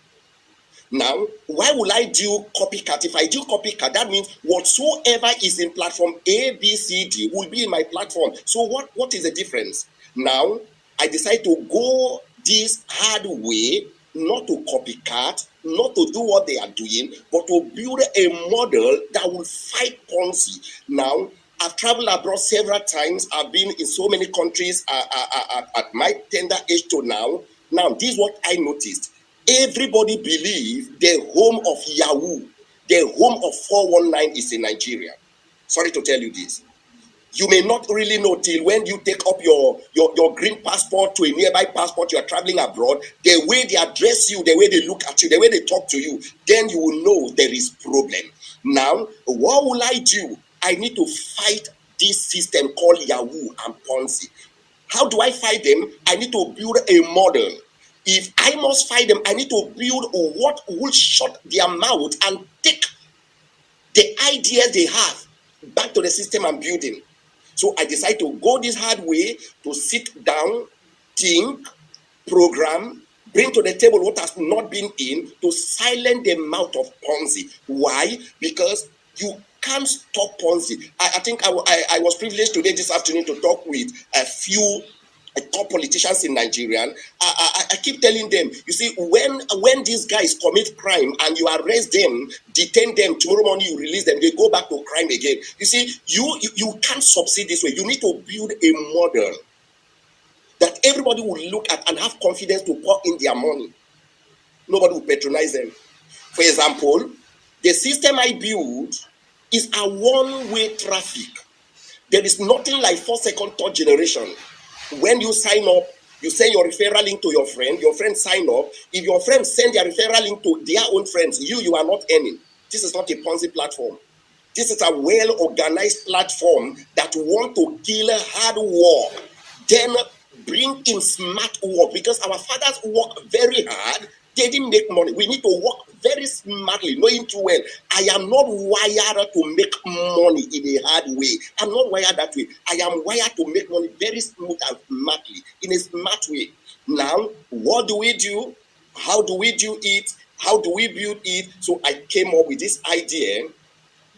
Now, why will I do copycat? If I do copycat, that means whatsoever is in platform A, B, C, D will be in my platform. So what is the difference? Now, I decide to go this hard way, not to copycat, not to do what they are doing, but to build a model that will fight Ponzi. Now, I've traveled abroad several times. I've been in so many countries at my tender age to now. Now, this is what I noticed. Everybody believes the home of Yahoo, the home of 419 is in Nigeria. Sorry to tell you this. You may not really know till when you take up your green passport to a nearby passport, you are traveling abroad, the way they address you, the way they look at you, the way they talk to you, then you will know there is problem. Now, what will I do? I need to fight this system called Yahoo and Ponzi. How do I fight them? I need to build a model. If I must fight them, I need to build what will shut their mouth and take the ideas they have back to the system I'm building. So I decide to go this hard way, to sit down, think, program, bring to the table what has not been in, to silence the mouth of Ponzi. Why? Because you can't stop Ponzi. I think I was privileged today, this afternoon, to talk with a few top politicians in Nigeria. I keep telling them, you see, when these guys commit crime and you arrest them, detain them, tomorrow morning you release them, they go back to crime again. You see, you can't succeed this way. You need to build a model that everybody will look at and have confidence to pour in their money. nobody will patronize them. For example, the system I build is a one-way traffic. There is nothing like 4-second third generation. When you sign up, you send your referral link to your friend sign up. If your friends send their referral link to their own friends, you are not earning. This is not a Ponzi platform. This is a well-organized platform that want to kill hard work, then bring in smart work, because our fathers work very hard. They didn't make money. We need to work very smartly, knowing too well, I am not wired to make money in a hard way. I'm not wired that way. I am wired to make money very smooth and smartly, in a smart way. Now, what do we do? How do we do it? How do we build it? So I came up with this idea.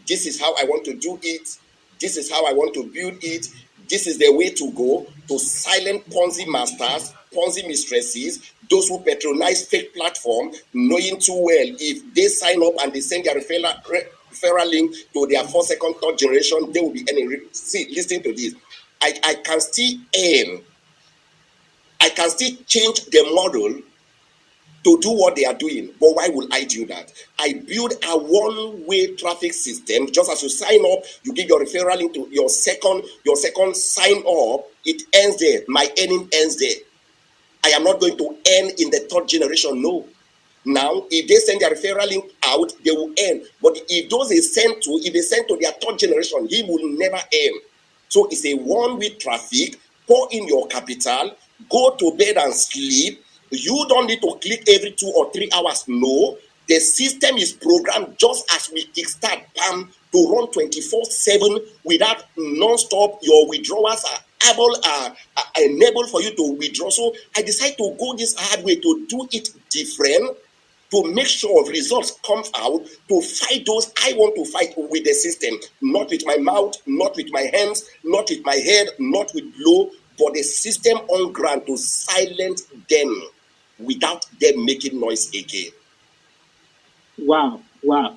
This is how I want to do it. This is how I want to build it. This is the way to go to silent Ponzi masters, Ponzi mistresses, those who patronize fake platform, knowing too well if they sign up and they send their referral link to their 4-second third generation, they will be earning. See, listen to this. I can still earn. I can still change the model to do what they are doing. But why will I do that? I build a one-way traffic system. Just as you sign up, you give your referral link to your second sign up, it ends there. My earning ends there. I am not going to earn in the third generation. No. Now, if they send their referral link out, they will earn. But if those they send to, if they send to their third generation, he will never earn. So it's a one-way traffic. Pour in your capital, go to bed and sleep. You don't need to click every 2 or 3 hours. No, the system is programmed just as we kickstart PAM to run 24/7 without non-stop. Your withdrawals are enabled for you to withdraw. So I decided to go this hard way, to do it different, to make sure results come out, to fight those I want to fight with the system, not with my mouth, not with my hands, not with my head, not with blow, but the system on ground to silence them without them making noise again. Wow. I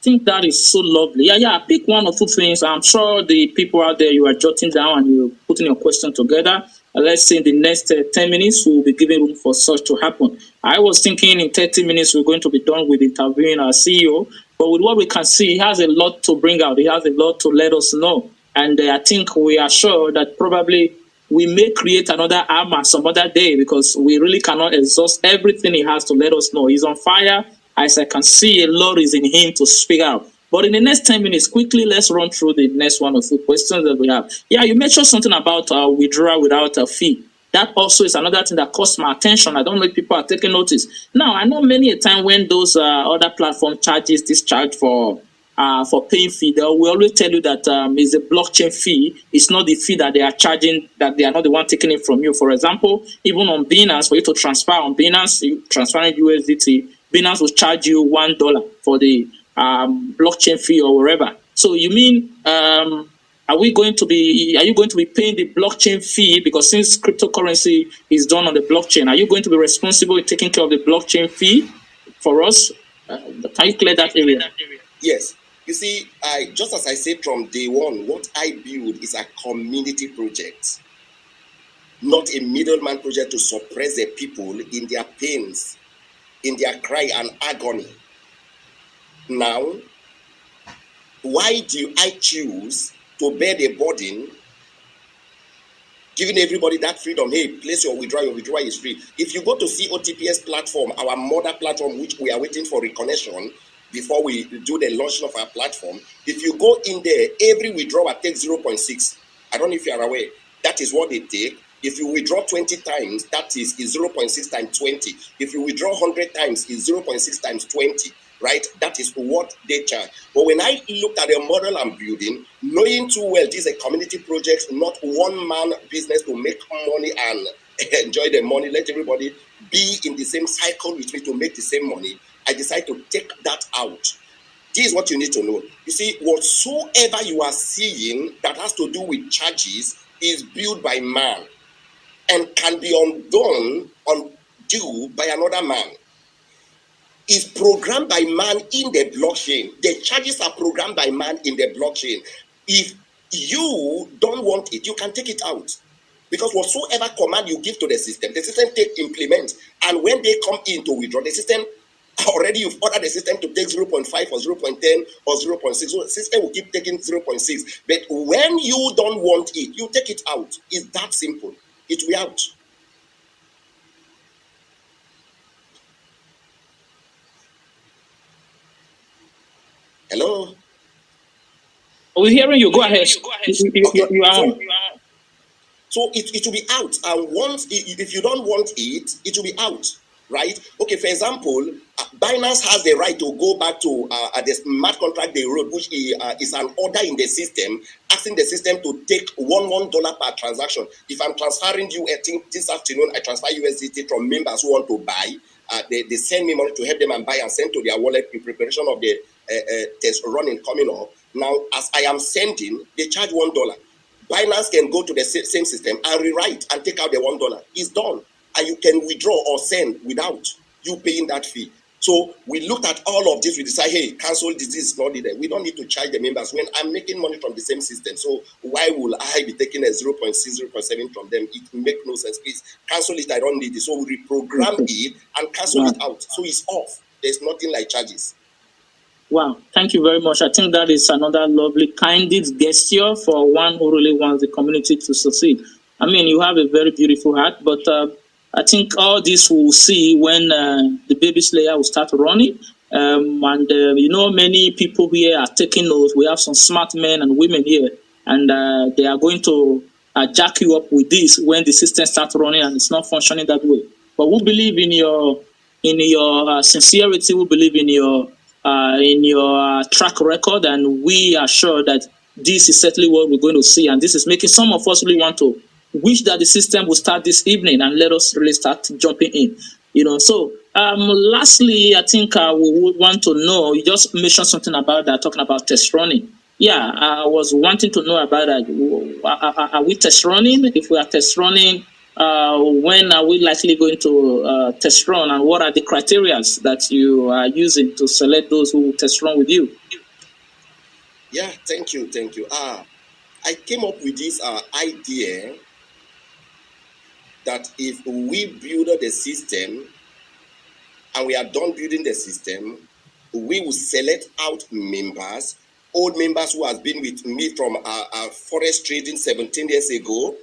think that is so lovely. Yeah. Pick 1 or 2 things. I'm sure the people out there, you are jotting down and you're putting your question together. Let's say in the next 10 minutes, we'll be giving room for such to happen. I was thinking in 30 minutes, we're going to be done with interviewing our CEO. But with what we can see, he has a lot to bring out. He has a lot to let us know. And I think we are sure that probably we may create another AMA some other day, because we really cannot exhaust everything he has to let us know. He's on fire. As I can see, a lot is in him to speak out. But in the next 10 minutes, quickly, let's run through the next 1 or 2 questions that we have. Yeah, you mentioned something about withdrawal without a fee. That also is another thing that caught my attention. I don't know if people are taking notice. Now, I know many a time when those other platform charges this charge for paying fee, they will always tell you that it's a blockchain fee. It's not the fee that they are charging, that they are not the one taking it from you. For example, even on Binance, for you to transfer on Binance, you transferring USDT, Binance will charge you $1 for the blockchain fee or wherever. So you mean, are you going to be paying the blockchain fee? Because since cryptocurrency is done on the blockchain, are you going to be responsible in taking care of the blockchain fee for us? Can you clear that area? Yes. You see, just as I said from day one, what I build is a community project, not a middleman project to suppress the people in their pains, in their cry and agony. Now, why do I choose to bear the burden, giving everybody that freedom? Hey, place your withdrawal is free. If you go to COTPS platform, our mother platform, which we are waiting for reconnection before we do the launch of our platform, if you go in there, every withdrawal takes 0.6. I don't know if you are aware. That is what they take. If you withdraw 20 times, that is 0.6 times 20. If you withdraw 100 times, it's 0.6 times 20, right? That is what they charge. But when I looked at the model I'm building, knowing too well this is a community project, not one-man business to make money and enjoy the money, let everybody be in the same cycle with me to make the same money, I decided to take that out. This is what you need to know. You see, whatsoever you are seeing that has to do with charges is built by man and can be undue by another man. Is programmed by man in the blockchain. The charges are programmed by man in the blockchain. If you don't want it, you can take it out. Because whatsoever command you give to the system take implement, and when they come in to withdraw, the system already, you've ordered the system to take 0.5 or 0.10 or 0.6, so the system will keep taking 0.6. But when you don't want it, you take it out. It's that simple. It will be out. Hello? We're hearing you. Go ahead. You are on. So it will be out, and once, if you don't want it, it will be out, right? Okay, for example, Binance has the right to go back to the smart contract they wrote, which is an order in the system, asking the system to take $1 per transaction. If I'm transferring you, I think this afternoon I transfer USDT from members who want to buy. They send me money to help them and buy and send to their wallet in preparation of the test running coming up. Now, as I am sending, they charge $1. Binance can go to the same system and rewrite and take out the $1. It's done. And you can withdraw or send without you paying that fee. So we looked at all of this. We decided, hey, cancel this is not needed. We don't need to charge the members when I'm making money from the same system. So why will I be taking a 0.6, 0.7 from them? It makes no sense. Please cancel it. I don't need it. So we reprogram it and cancel it out. So it's off. There's nothing like charges. Wow, thank you very much. I think that is another lovely, candid gesture for one who really wants the community to succeed. I mean, you have a very beautiful heart, but I think all this we'll see when the baby slayer will start running. Many people here are taking notes. We have some smart men and women here, and they are going to jack you up with this when the system starts running and it's not functioning that way. But we believe in your sincerity. We believe in your track record, and we are sure that this is certainly what we're going to see, and this is making some of us really want to wish that the system will start this evening and let us really start jumping in. So lastly, I think we would want to know, you just mentioned something about that, talking about test running. Yeah, I was wanting to know about that. Are we test running? If we are test running, when are we likely going to test run, and what are the criteria that you are using to select those who test run with you? Yeah, thank you. I came up with this idea that if we build the system and we are done building the system, we will select out members, old members who has been with me from forex trading 17 years ago,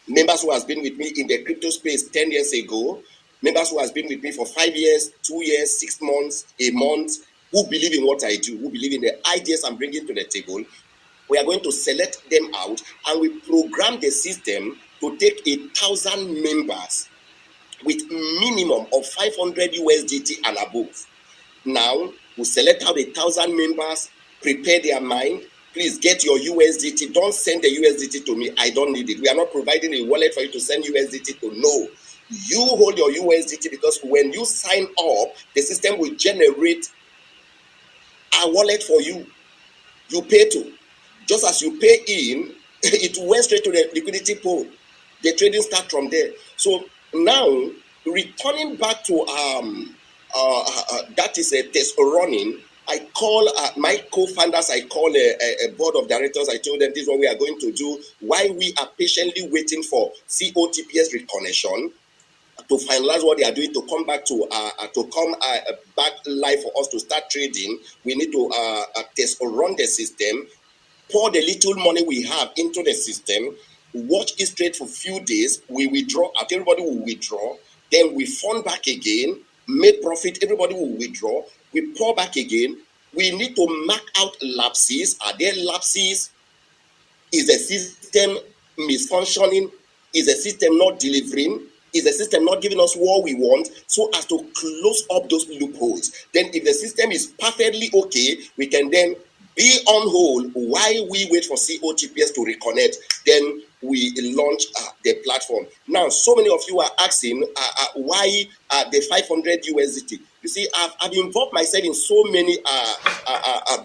members who has been with me in the crypto space 10 years ago, members who has been with me for 5 years, 2 years, 6 months, a month, who believe in what I do, who believe in the ideas I'm bringing to the table. We are going to select them out, and we program the system to take 1,000 members with minimum of 500 USDT and above. Now, we select out 1,000 members, prepare their mind. Please get your USDT. Don't send the USDT to me. I don't need it. We are not providing a wallet for you to send USDT to. No. You hold your USDT, because when you sign up, the system will generate a wallet for you. You pay to. Just as you pay in, it went straight to the liquidity pool. The trading starts from there. So now, returning back to that is a test running. I call my co-founders, I call a board of directors. I told them this is what we are going to do. While we are patiently waiting for COTPS recognition to finalize what they are doing, to come back to come back live for us to start trading, we need to test or run the system, pour the little money we have into the system, watch it trade for a few days, we withdraw, everybody will withdraw, then we fund back again, make profit, everybody will withdraw, we pour back again. We need to mark out lapses. Are there lapses? Is the system misfunctioning? Is the system not delivering? Is the system not giving us what we want, so as to close up those loopholes? Then if the system is perfectly okay, we can then be on hold while we wait for COTPS to reconnect. Then we launch the platform. Now, so many of you are asking why the 500 USDT. You see, I've involved myself in so many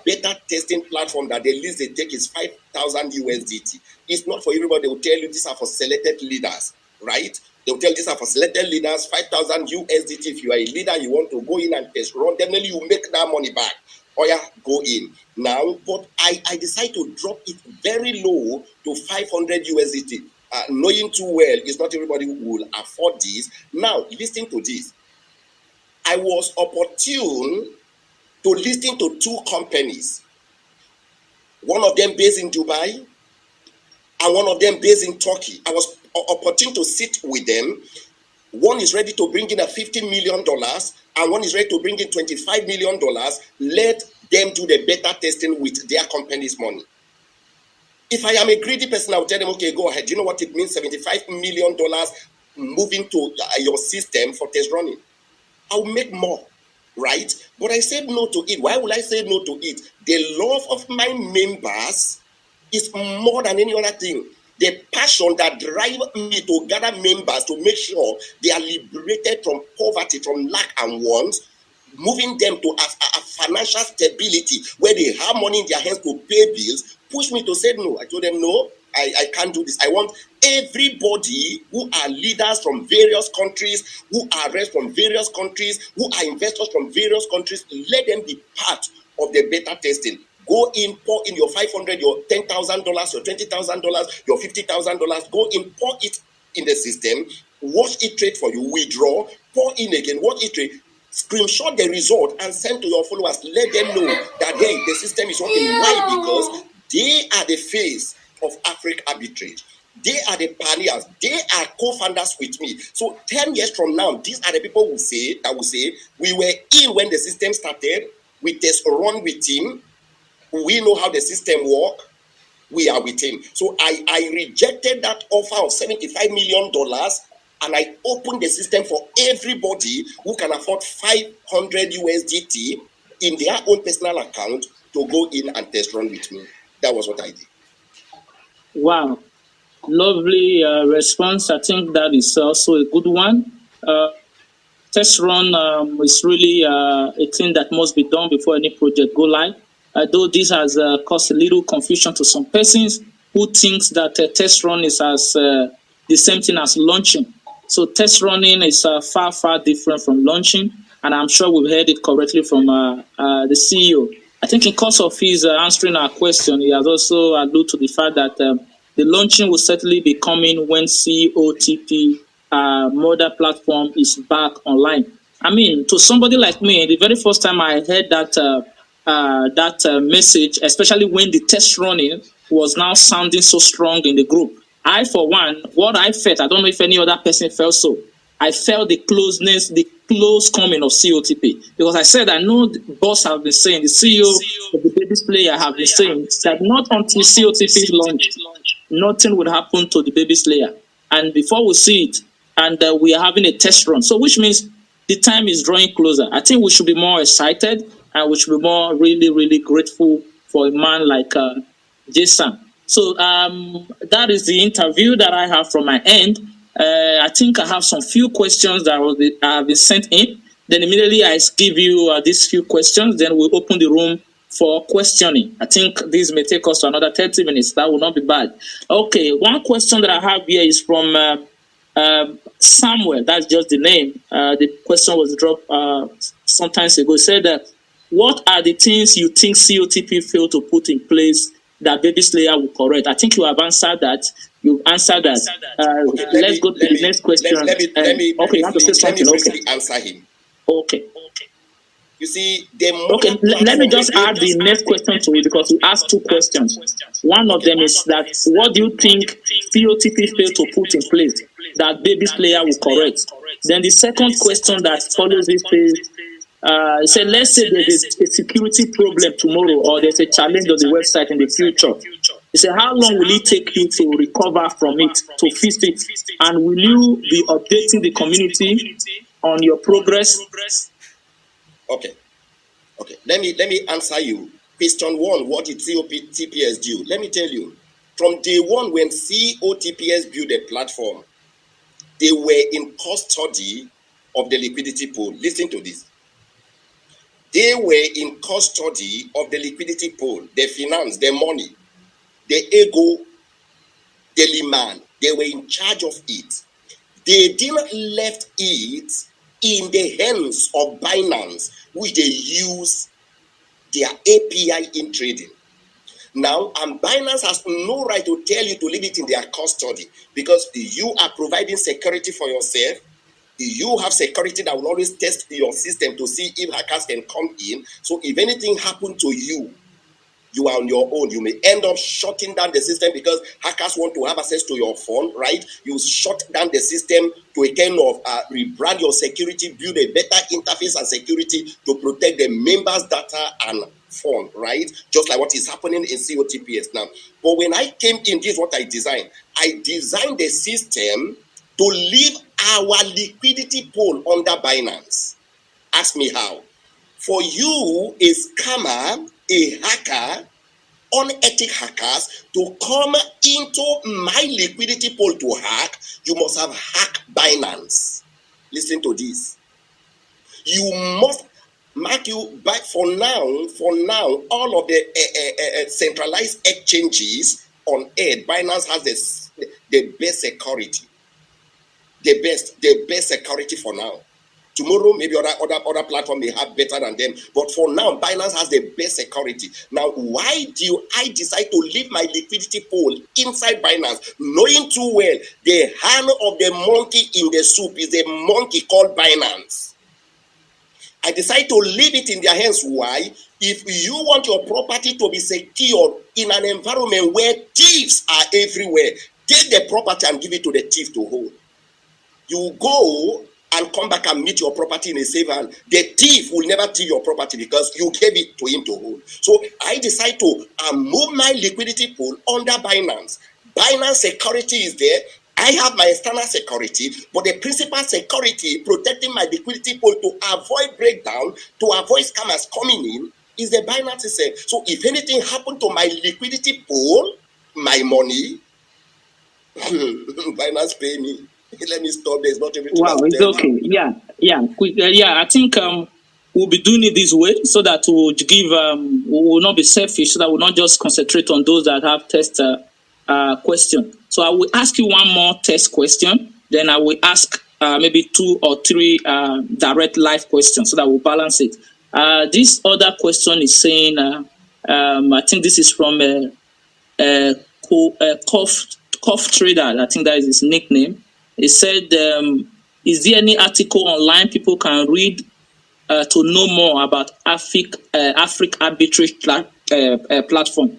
beta testing platform that the least they take is 5,000 USDT. It's not for everybody. They will tell you these are for selected leaders, right? They will tell you these are for selected leaders, 5,000 USDT. If you are a leader, you want to go in and test run, definitely you make that money back. Oh yeah, go in. Now, but I decided to drop it very low to 500 USDT. knowing too well it's not everybody who will afford this. Now, listen to this. I was opportune to listen to two companies, one of them based in Dubai and one of them based in Turkey. I was opportune to sit with them. One is ready to bring in a $50 million and one is ready to bring in $25 million. Let them do the beta testing with their company's money. If I am a greedy person, I will tell them, okay, go ahead. Do you know what it means? $75 million moving to your system for test running. I'll make more, right? But I said no to it. Why will I say no to it? The love of my members is more than any other thing. The passion that drives me to gather members to make sure they are liberated from poverty, from lack and want, moving them to a financial stability where they have money in their hands to pay bills, push me to say no. I told them, no, I can't do this. I want everybody who are leaders from various countries, who are reps from various countries, who are investors from various countries, let them be part of the beta testing. Go in, pour in your $500, your $10,000, your $20,000, your $50,000. Go in, pour it in the system, watch it trade for you, withdraw, pour in again, watch it trade. Screenshot the result and send to your followers. Let them know that, hey, the system is working. Why? Because they are the face of Afriq Arbitrage. They are the pioneers. They are co-founders with me. So 10 years from now, these are the people who say, we were in when the system started. We test run with him. We know how the system works. We are with him. So I rejected that offer of $75 million. And I opened the system for everybody who can afford 500 USDT in their own personal account to go in and test run with me. That was what I did. Wow. Lovely response. I think that is also a good one. Test run is really a thing that must be done before any project go live. Though this has caused a little confusion to some persons who thinks that test run is as the same thing as launching. So test running is far, far different from launching, and I'm sure we've heard it correctly from the CEO. I think in course of his answering our question, he has also alluded to the fact that the launching will certainly be coming when COTP mother platform is back online. I mean, to somebody like me, the very first time I heard that message, especially when the test running was now sounding so strong in the group, I, for one, what I felt, I don't know if any other person felt so, I felt the closeness, the close coming of COTP. Because I said, I know the boss have been saying, the CEO of the babies player have been saying that not until COTP launch, nothing would happen to the babies layer. And before we see it, and we are having a test run. So which means the time is drawing closer. I think we should be more excited and we should be more really, really grateful for a man like JESAM. So that is the interview that I have from my end. I think I have some few questions that have been sent in. Then immediately I give you these few questions. Then we'll open the room for questioning. I think this may take us to another 30 minutes. That will not be bad. Okay, one question that I have here is from Samuel. That's just the name. The question was dropped some time ago. It said, what are the things you think COTP failed to put in place that Baby Slayer will correct? I think you have answered that. You've answered that. Okay, let's go to the next question. Let me okay, you want to say something? Okay. Answer him. Okay. You see, okay, let me just add the next question to it because you asked two questions. One of them is that what do you think COTP failed to put in place that Baby Slayer will correct? Then the second question that follows this is, it said, let's say there's a security problem tomorrow or there's a challenge on the website in the future. He said, how long will it take you to recover from it, to fix it? And will you be updating the community on your progress? Okay. Let me answer you. Question one, what did COTPS do? Let me tell you. From day one, when COTPS built a platform, they were in custody of the liquidity pool. Listen to this. They were in custody of the liquidity pool, the finance, the money, the ego, the liman. They were in charge of it. They didn't left it in the hands of Binance, which they use their API in trading. Now, and Binance has no right to tell you to leave it in their custody because you are providing security for yourself. You have security that will always test your system to see if hackers can come in. So if anything happened to you, you are on your own. You may end up shutting down the system because hackers want to have access to your phone, right? You shut down the system to a kind of rebrand your security, build a better interface and security to protect the members' data and phone, right? Just like what is happening in COTPS now. But when I came in, this is what I designed. I designed the system to leave our liquidity pool under Binance. Ask me how. For you, a scammer, a hacker, unethical hackers to come into my liquidity pool to hack, you must have hacked Binance. Listen to this. You must mark you back for now, all of the centralized exchanges on earth, Binance has the best security. The best security for now. Tomorrow, maybe other platform may have better than them. But for now, Binance has the best security. Now, why do I decide to leave my liquidity pool inside Binance, knowing too well the hand of the monkey in the soup is a monkey called Binance? I decide to leave it in their hands. Why? If you want your property to be secure in an environment where thieves are everywhere, take the property and give it to the thief to hold. You go and come back and meet your property in a safe hand. The thief will never steal your property because you gave it to him to hold. So I decide to move my liquidity pool under Binance. Binance security is there. I have my external security, but the principal security protecting my liquidity pool to avoid breakdown, to avoid scammers coming in, is the Binance itself. So if anything happened to my liquidity pool, my money, Binance pay me. Let me stop. There's not everything. Wow, it's okay. Yeah. Quick, I think we'll be doing it this way so that we'll give we will not be selfish, so that we'll not just concentrate on those that have test question. So I will ask you one more test question, then I will ask maybe 2 or 3 direct live questions so that we'll balance it. This other question is saying, I think this is from Cough Trader. I think that is his nickname. He said, is there any article online people can read to know more about Afriq Arbitrage platform?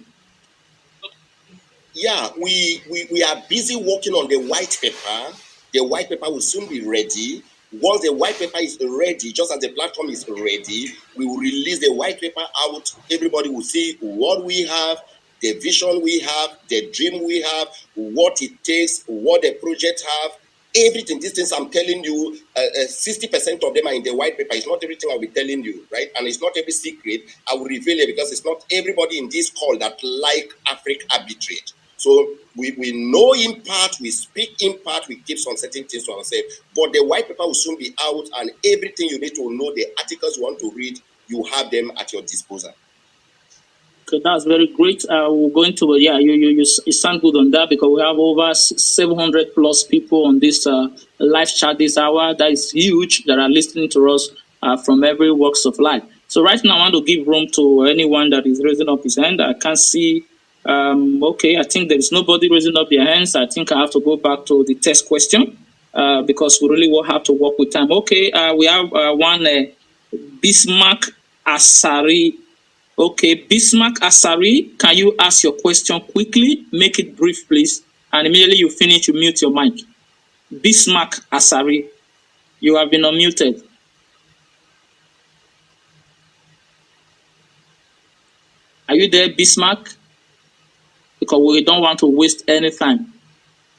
Yeah, we are busy working on the white paper. The white paper will soon be ready. Once the white paper is ready, just as the platform is ready, we will release the white paper out. Everybody will see what we have, the vision we have, the dream we have, what it takes, what the project have, everything. These things I'm telling you, 60% of them are in the white paper. It's not everything I'll be telling you, right? And it's not every secret I will reveal it because it's not everybody in this call that like Afriq Arbitrage. So we know in part, we speak in part, we keep some certain things to ourselves. But the white paper will soon be out, and everything you need to know, the articles you want to read, you have them at your disposal. Okay, that's very great. We're going to you sound good on that because we have over 700 plus people on this live chat this hour. That is huge. That are listening to us from every walks of life. So right now, I want to give room to anyone that is raising up his hand. I can't see. Okay, I think there is nobody raising up their hands. I think I have to go back to the test question because we really will have to work with time. Okay, we have one Bismarck Asari. Okay, Bismarck Asari, can you ask your question quickly? Make it brief, please. And immediately you finish, you mute your mic. Bismarck Asari, you have been unmuted. Are you there, Bismarck? Because we don't want to waste any time.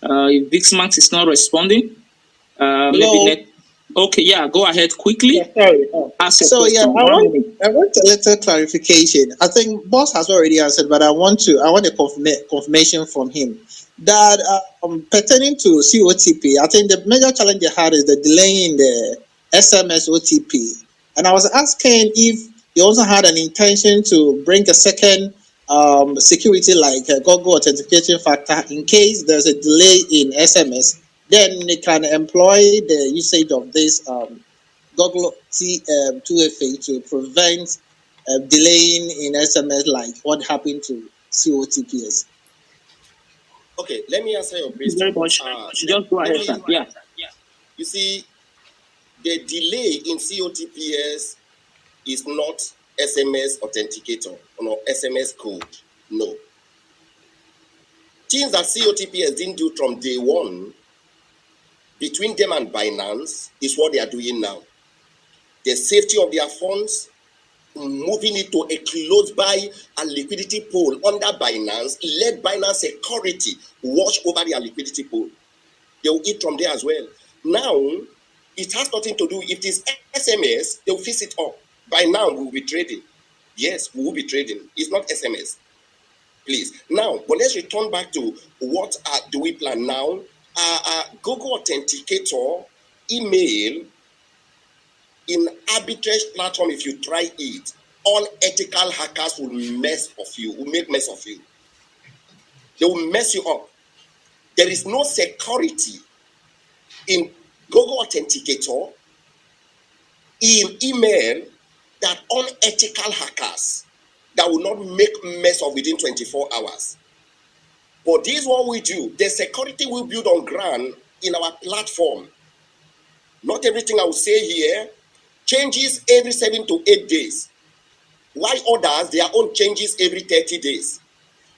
If Bismarck is not responding, maybe okay, yeah, go ahead quickly. Yeah, sorry. Ask your So question. yeah, I want a little clarification. I think Boss has already answered, but I want a confirmation from him that pertaining to COTP, I think the major challenge they had is the delay in the SMS OTP. And I was asking if they also had an intention to bring a second security like Google authentication factor in case there's a delay in SMS. Then they can employ the usage of this Google 2FA to prevent delaying in SMS like what happened to COTPS? Okay, let me answer your question. Very much. Just go ahead, sir. Yeah. You see, the delay in COTPS is not SMS authenticator or SMS code. No. Things that COTPS didn't do from day one between them and Binance is what they are doing now. The safety of their funds, moving it to a close-by and liquidity pool under Binance, let Binance security watch over their liquidity pool. They will eat from there as well. Now, it has nothing to do, if it is SMS, they will fix it up. By now, we will be trading. Yes, we will be trading. It's not SMS. Please. Now, but let's return back to what do we plan now. Google Authenticator, email, in arbitrage platform, if you try it, unethical hackers will make mess of you. They will mess you up. There is no security in Google Authenticator, in email, that unethical hackers that will not make mess of within 24 hours. But this is what we do. The security we build on ground in our platform. Not everything I will say here changes every 7 to 8 days. While others, their own changes every 30 days.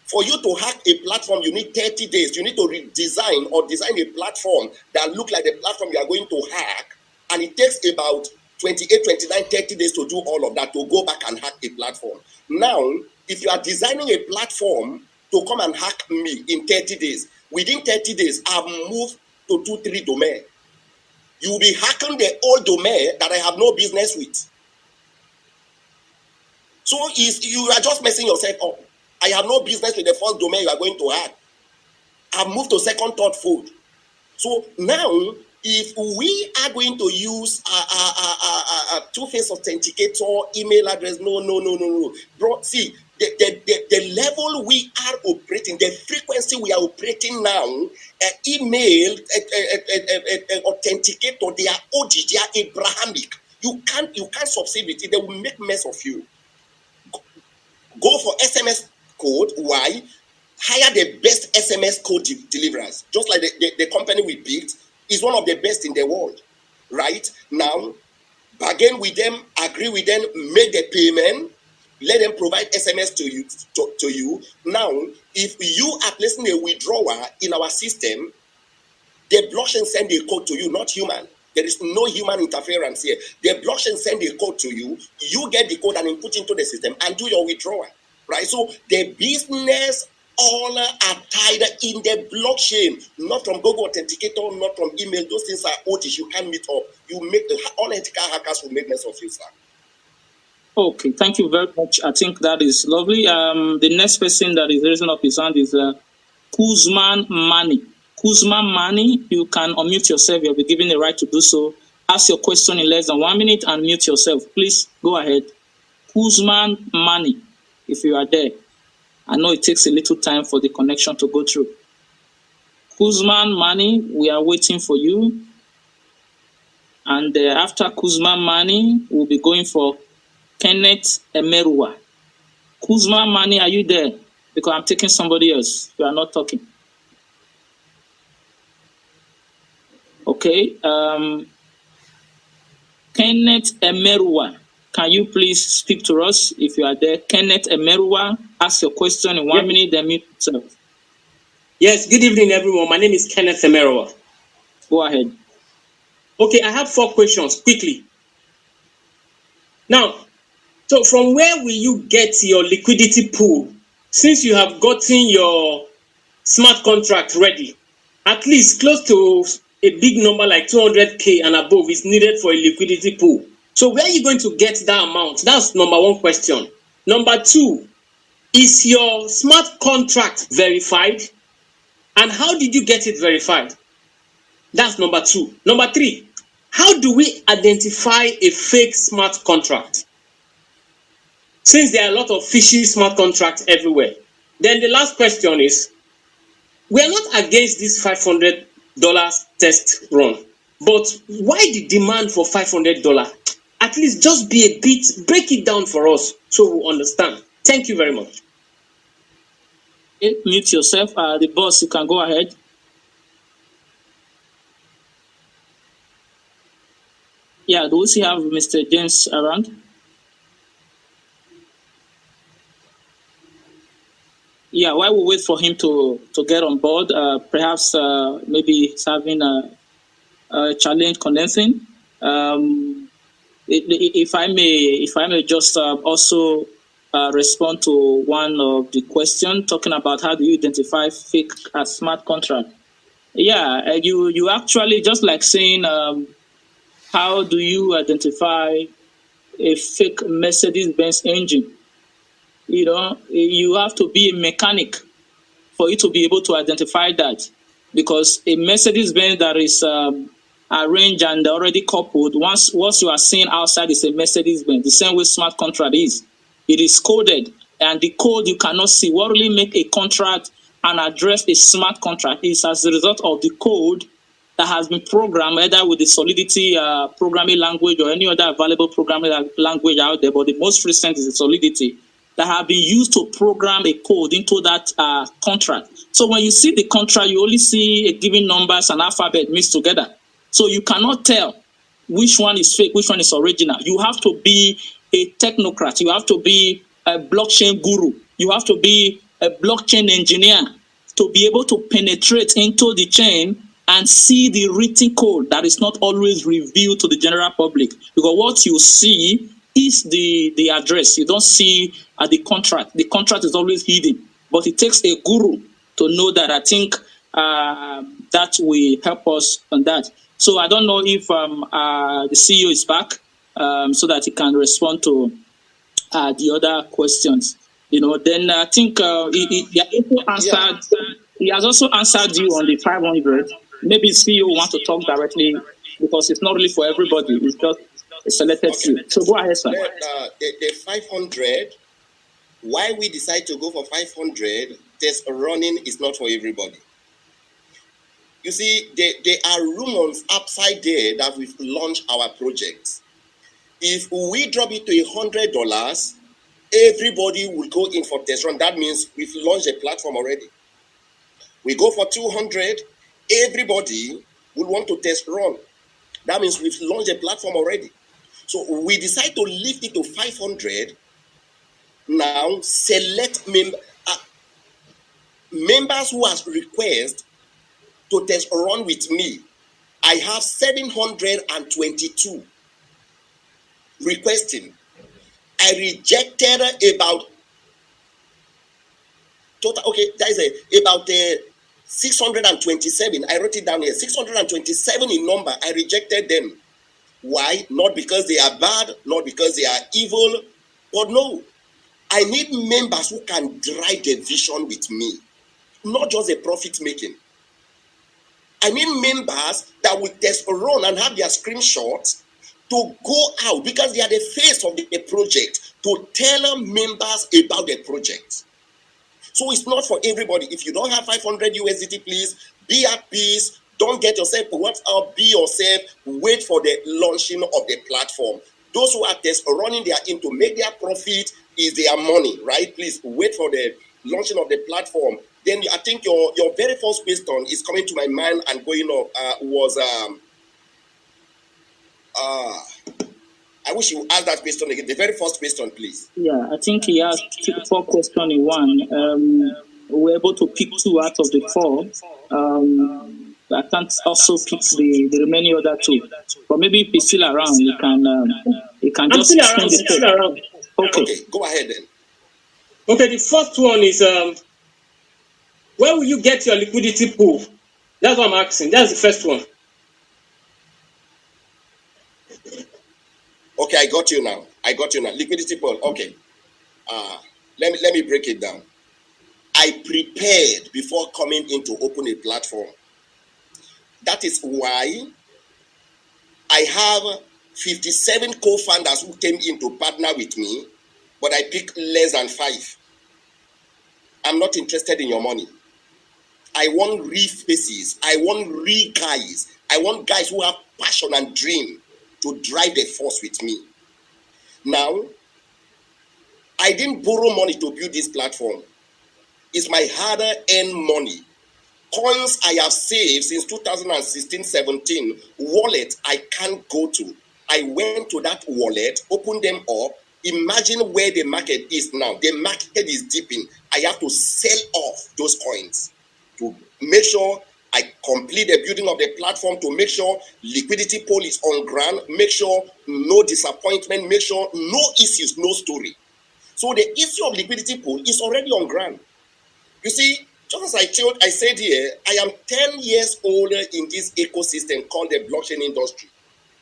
For you to hack a platform, you need 30 days. You need to redesign or design a platform that looks like the platform you are going to hack. And it takes about 28, 29, 30 days to do all of that, to go back and hack a platform. Now, if you are designing a platform to come and hack me in 30 days, within 30 days, I've moved to 2-3 domain. You will be hacking the old domain that I have no business with. So you are just messing yourself up. I have no business with the first domain you are going to hack. I've moved to second, third, fourth. So now, if we are going to use a two-phase authenticator, email address, no. Bro, see, the level we are operating, the frequency we are operating now, email, authenticator, they are OG, they are Abrahamic. You can't succeed with it. They will make mess of you. Go for SMS code. Why? Hire the best SMS code deliverers. Just like the company we picked is one of the best in the world. Right? Now, bargain with them, agree with them, make the payment, let them provide SMS to you. Now, if you are placing a withdrawal in our system, the blockchain send a code to you, not human. There is no human interference here. The blockchain send a code to you, you get the code and input into the system and do your withdrawal. Right? So the business all are tied in the blockchain, not from Google Authenticator, not from email. Those things are OTs. You can't meet up. You make the unethical hackers will make mess of you, sir. Okay, thank you very much. I think that is lovely. The next person that is raising up his hand is Kuzman Mani. Kuzman Mani, you can unmute yourself. You'll be given the right to do so. Ask your question in less than 1 minute and mute yourself. Please go ahead. Kuzman Mani, if you are there. I know it takes a little time for the connection to go through. Kuzman Mani, we are waiting for you. And after Kuzman Mani, we'll be going for Kenneth Emerua. Kuzman Mani, are you there? Because I'm taking somebody else. You are not talking. Okay. Kenneth Emerua, can you please speak to us if you are there? Kenneth Emerua, ask your question in 1 minute, then mute yourself. Yes, good evening, everyone. My name is Kenneth Emerua. Go ahead. Okay, I have 4 questions, quickly. Now, so from where will you get your liquidity pool since you have gotten your smart contract ready? At least close to a big number like 200K and above is needed for a liquidity pool. So where are you going to get that amount? That's number 1 question. Number 2, is your smart contract verified? And how did you get it verified? That's number 2. Number 3, how do we identify a fake smart contract? Since there are a lot of fishy smart contracts everywhere. Then the last question is, we are not against this $500 test run, but why the demand for $500? At least just be a bit, break it down for us so we understand. Thank you very much. Mute yourself. The boss, you can go ahead. Yeah, do we still have Mr. James around? Yeah, while we wait for him to get on board, perhaps maybe he's having a challenge connecting. If I may just also respond to one of the questions talking about how do you identify fake as smart contract. Yeah, you actually, just like saying how do you identify a fake Mercedes-Benz engine? You know, you have to be a mechanic for you to be able to identify that, because a Mercedes-Benz that is arranged and already coupled, once you are seeing outside is a Mercedes-Benz, the same way smart contract is. It is coded, and the code you cannot see. What really make a contract and address a smart contract is as a result of the code that has been programmed either with the Solidity programming language or any other available programming language out there, but the most recent is the Solidity, that have been used to program a code into that contract. So when you see the contract, you only see a given numbers and alphabet mixed together. So you cannot tell which one is fake, which one is original. You have to be a technocrat. You have to be a blockchain guru. You have to be a blockchain engineer to be able to penetrate into the chain and see the written code that is not always revealed to the general public. Because what you see is the address. You don't see the contract. The contract is always hidden. But it takes a guru to know that. I think that will help us on that. So I don't know if the CEO is back so that he can respond to the other questions. You know, then I think he has also answered you on the 500. Maybe CEO want to talk directly because it's not really for everybody. It's just a selected few. So go ahead, sir. The 500, why we decide to go for 500, test running is not for everybody. You see, there are rumors upside there that we've launched our projects. If we drop it to $100, everybody will go in for test run. That means we've launched a platform already. We go for 200, everybody will want to test run. That means we've launched a platform already. So we decide to lift it to 500. Now select members who has request to test run with me. I have 722 requesting. I rejected about total. Okay, that is about 627. I wrote it down here. 627 in number. I rejected them. Why? Not because they are bad, not because they are evil, but no. I need members who can drive the vision with me, not just a profit making. I need members that will test run and have their screenshots to go out because they are the face of the project to tell members about the project. So it's not for everybody. If you don't have 500 USDT, please be at peace. Don't get yourself worked out. Be yourself. Wait for the launching of the platform. Those who are test running, they are in to make their profit is their money, right? Please wait for the launching of the platform. Then I think your very first question is coming to my mind and going up was I wish you asked that question again. The very first question, please. Yeah, I think he asked 4 questions in one. We were able to pick 2 out of the 4. I can't also pick the remaining other 2. But maybe if he's still around, you can just I'm still around. Okay, go ahead then. Okay, the first one is where will you get your liquidity pool? That's what I'm asking. That's the first one. Okay, I got you now. Liquidity pool. Okay. Let me break it down. I prepared before coming in to open a platform. That is why I have 57 co-founders who came in to partner with me, but I picked less than 5. I'm not interested in your money. I want real faces. I want real guys. I want guys who have passion and dream to drive the force with me. Now, I didn't borrow money to build this platform. It's my hard-earned money. Coins I have saved since 2016-17, wallet I can't go to. I went to that wallet, opened them up. Imagine where the market is now. The market is dipping. I have to sell off those coins to make sure I complete the building of the platform, to make sure liquidity pool is on ground, make sure no disappointment, make sure no issues, no story. So the issue of liquidity pool is already on ground. You see, just as I said here, I am 10 years older in this ecosystem called the blockchain industry,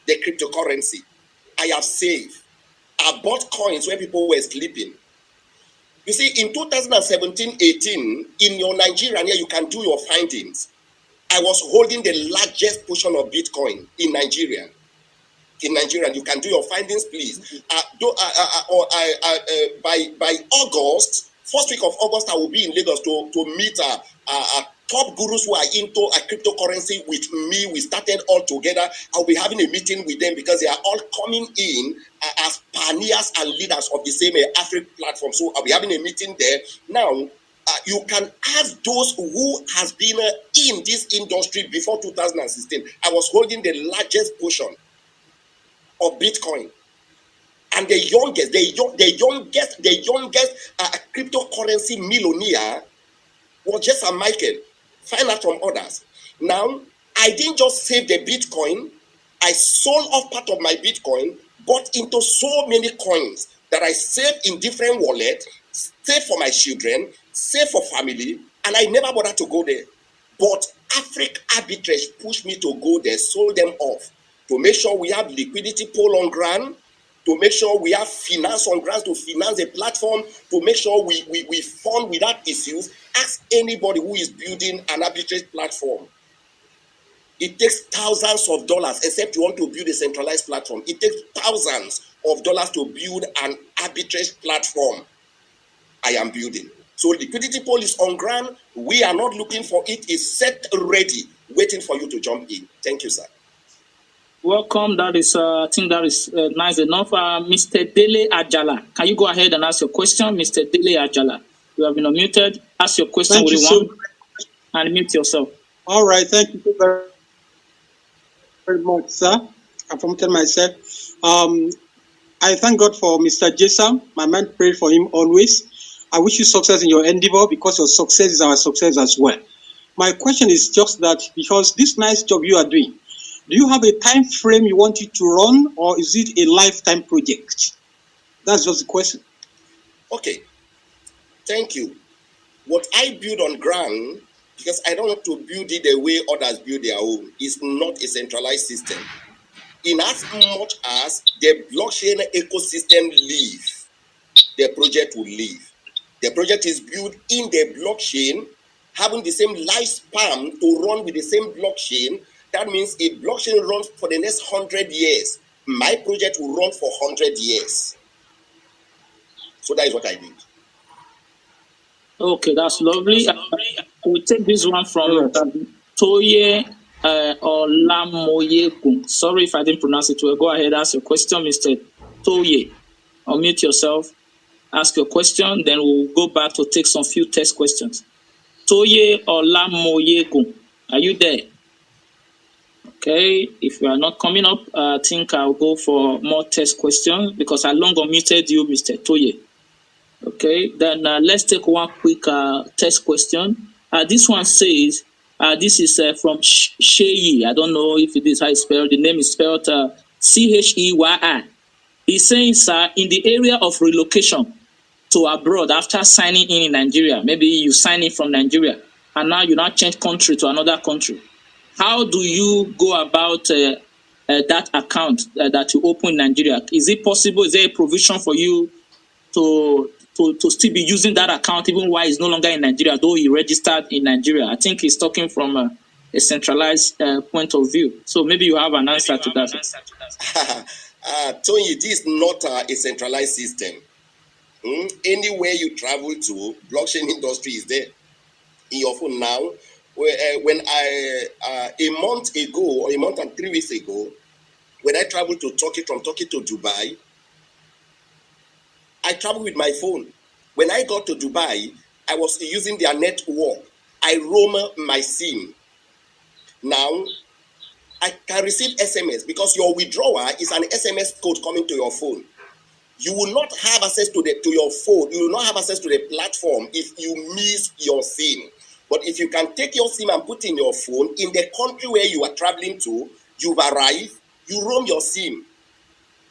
the cryptocurrency. I have saved. I bought coins when people were sleeping. You see, in 2017-18, in your Nigerian here, you can do your findings. I was holding the largest portion of Bitcoin in Nigeria. In Nigeria, you can do your findings, please. By August, first week of August, I will be in Lagos to meet top gurus who are into cryptocurrency with me. We started all together. I'll be having a meeting with them because they are all coming in as pioneers and leaders of the same Afriq platform. So I'll be having a meeting there. Now, you can ask those who has been in this industry before 2016. I was holding the largest portion of Bitcoin, and the youngest cryptocurrency millionaire was JESAM MICHEAL. Find out from others. Now, I didn't just save the Bitcoin. I sold off part of my Bitcoin, bought into so many coins that I saved in different wallets, saved for my children, saved for family, and I never bothered to go there. But Afriq Arbitrage pushed me to go there, sold them off, to make sure we have liquidity pool on ground, to make sure we have finance on ground to finance the platform, to make sure we fund without issues. Ask anybody who is building an arbitrage platform. It takes thousands of dollars, except you want to build a centralized platform. It takes thousands of dollars to build an arbitrage platform. I am building. So liquidity pool is on ground. We are not looking for it. It's set ready, waiting for you to jump in. Thank you, sir. Welcome. That is, I think that is nice enough. Mr. Dele Ajala, can you go ahead and ask your question? Mr. Dele Ajala, you have been unmuted. Ask your question with one and mute yourself. All right. Thank you very, very much, sir. I've unmuted myself. I thank God for Mr. JESAM. My man prayed for him always. I wish you success in your endeavor, because your success is our success as well. My question is just that, because this nice job you are doing, do you have a time frame you want it to run, or is it a lifetime project? That's just the question. Okay. Thank you. What I build on ground, because I don't want to build it the way others build their own, is not a centralized system. In as much as the blockchain ecosystem live, the project will live. The project is built in the blockchain, having the same lifespan to run with the same blockchain. That means if blockchain runs for the next 100 years, my project will run for 100 years. So that is what I did. Okay, that's lovely. We take this one from Toye Olamoyegun. Sorry if I didn't pronounce it well. Go ahead, ask your question, Mr. Toye. Unmute yourself, ask your question, then we'll go back to take some few test questions. Toye Olamoyegun, are you there? Okay, if you are not coming up, I think I'll go for more test questions, because I long unmuted you, Mr. Toye. Okay, then let's take one quick test question. This one says, this is from Sheyi. I don't know if it is how it's spelled. The name is spelled C-H-E-Y-I. He's saying, sir, in the area of relocation to abroad after signing in Nigeria, maybe you sign in from Nigeria, and now you now change country to another country. How do you go about that account that you open in Nigeria? Is it possible? Is there a provision for you to still be using that account even while he's no longer in Nigeria, though he registered in Nigeria? I think he's talking from a centralized point of view. So maybe you have an answer to that. Tony, it is not a centralized system. Anywhere you travel to, blockchain industry is there in your phone now. When a month ago, or a month and 3 weeks ago, when I traveled to Turkey, from Turkey to Dubai, I traveled with my phone. When I got to Dubai, I was using their network. I roam my SIM. Now, I can receive SMS because your withdrawal is an SMS code coming to your phone. You will not have access to your phone. You will not have access to the platform if you miss your SIM. But if you can take your SIM and put in your phone in the country where you are traveling to, you've arrived, you roam your SIM.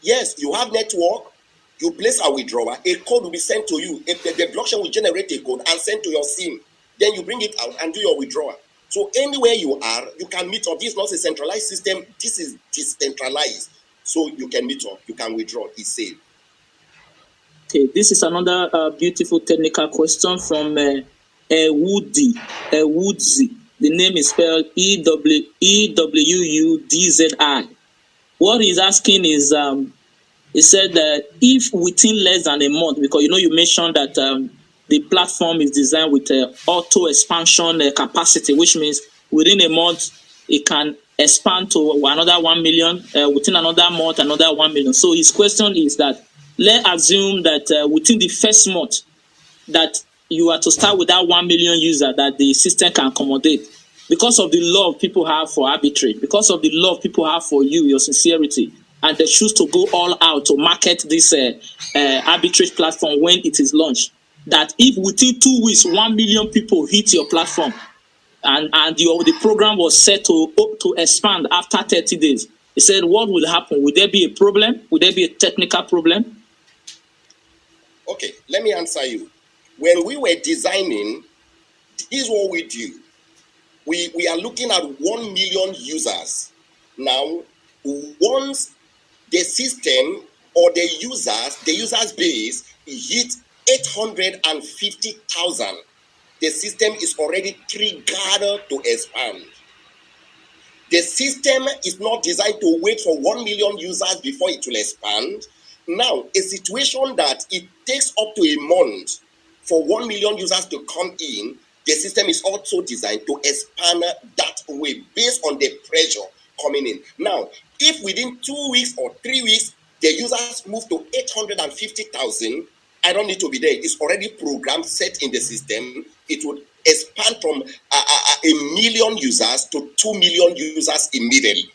Yes, you have network, you place a withdrawal, a code will be sent to you. If the blockchain will generate a code and send to your SIM, then you bring it out and do your withdrawal. So anywhere you are, you can meet up. This is not a centralized system, this is decentralized. So you can meet up, you can withdraw, it's safe. Okay, this is another beautiful technical question from Woodsy. The name is spelled EWUDZI. What he's asking is, he said that if within less than a month, because you mentioned that the platform is designed with auto expansion capacity, which means within a month it can expand to another 1 million, within another month another 1 million. So his question is that, let's assume that within the first month that you are to start with that 1 million user that the system can accommodate, because of the love people have for arbitrage, because of the love people have for you, your sincerity, and they choose to go all out to market this arbitrage platform when it is launched, that if within 2 weeks 1 million people hit your platform and the program was set to expand after 30 days, he said, what will happen? Would there be a problem? Would there be a technical problem? Okay, let me answer you. When we were designing, this is what we do. We are looking at 1 million users. Now, once the system or the users base hit 850,000, the system is already triggered to expand. The system is not designed to wait for 1 million users before it will expand. Now, a situation that it takes up to a month for 1 million users to come in, the system is also designed to expand that way based on the pressure coming in. Now, if within 2 weeks or 3 weeks, the users move to 850,000, I don't need to be there. It's already programmed, set in the system. It would expand from a million users to 2 million users immediately.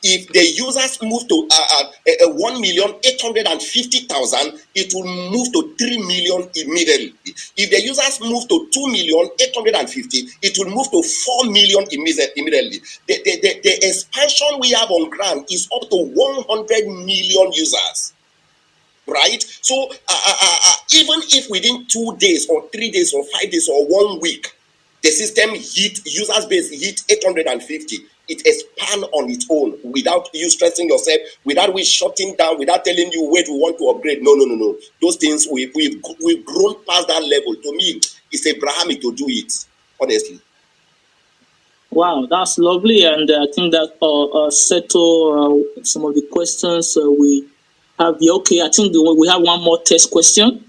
If the users move to 1,850,000, it will move to 3 million immediately. If the users move to 2,850,000, it will move to 4 million immediately. The expansion we have on ground is up to 100 million users. Right? So even if within 2 days or 3 days or 5 days or 1 week, the system users base hit 850, it expand on its own without you stressing yourself, without we shutting down, without telling you where we want to upgrade. No. Those things we've grown past that level. To me, it's Abrahamic to do it, honestly. Wow, that's lovely, and I think that settle some of the questions we have here. Okay, I think we have one more test question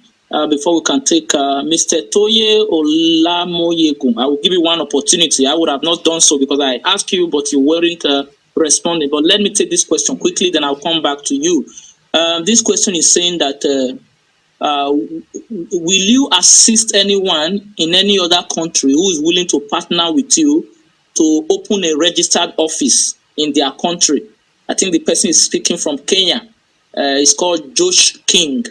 before we can take Mr. Toye Olamoyegun. I will give you one opportunity. I would have not done so because I asked you, but you weren't responding. But let me take this question quickly, then I'll come back to you. This question is saying that will you assist anyone in any other country who is willing to partner with you to open a registered office in their country? I think the person is speaking from Kenya. It's called Josh King.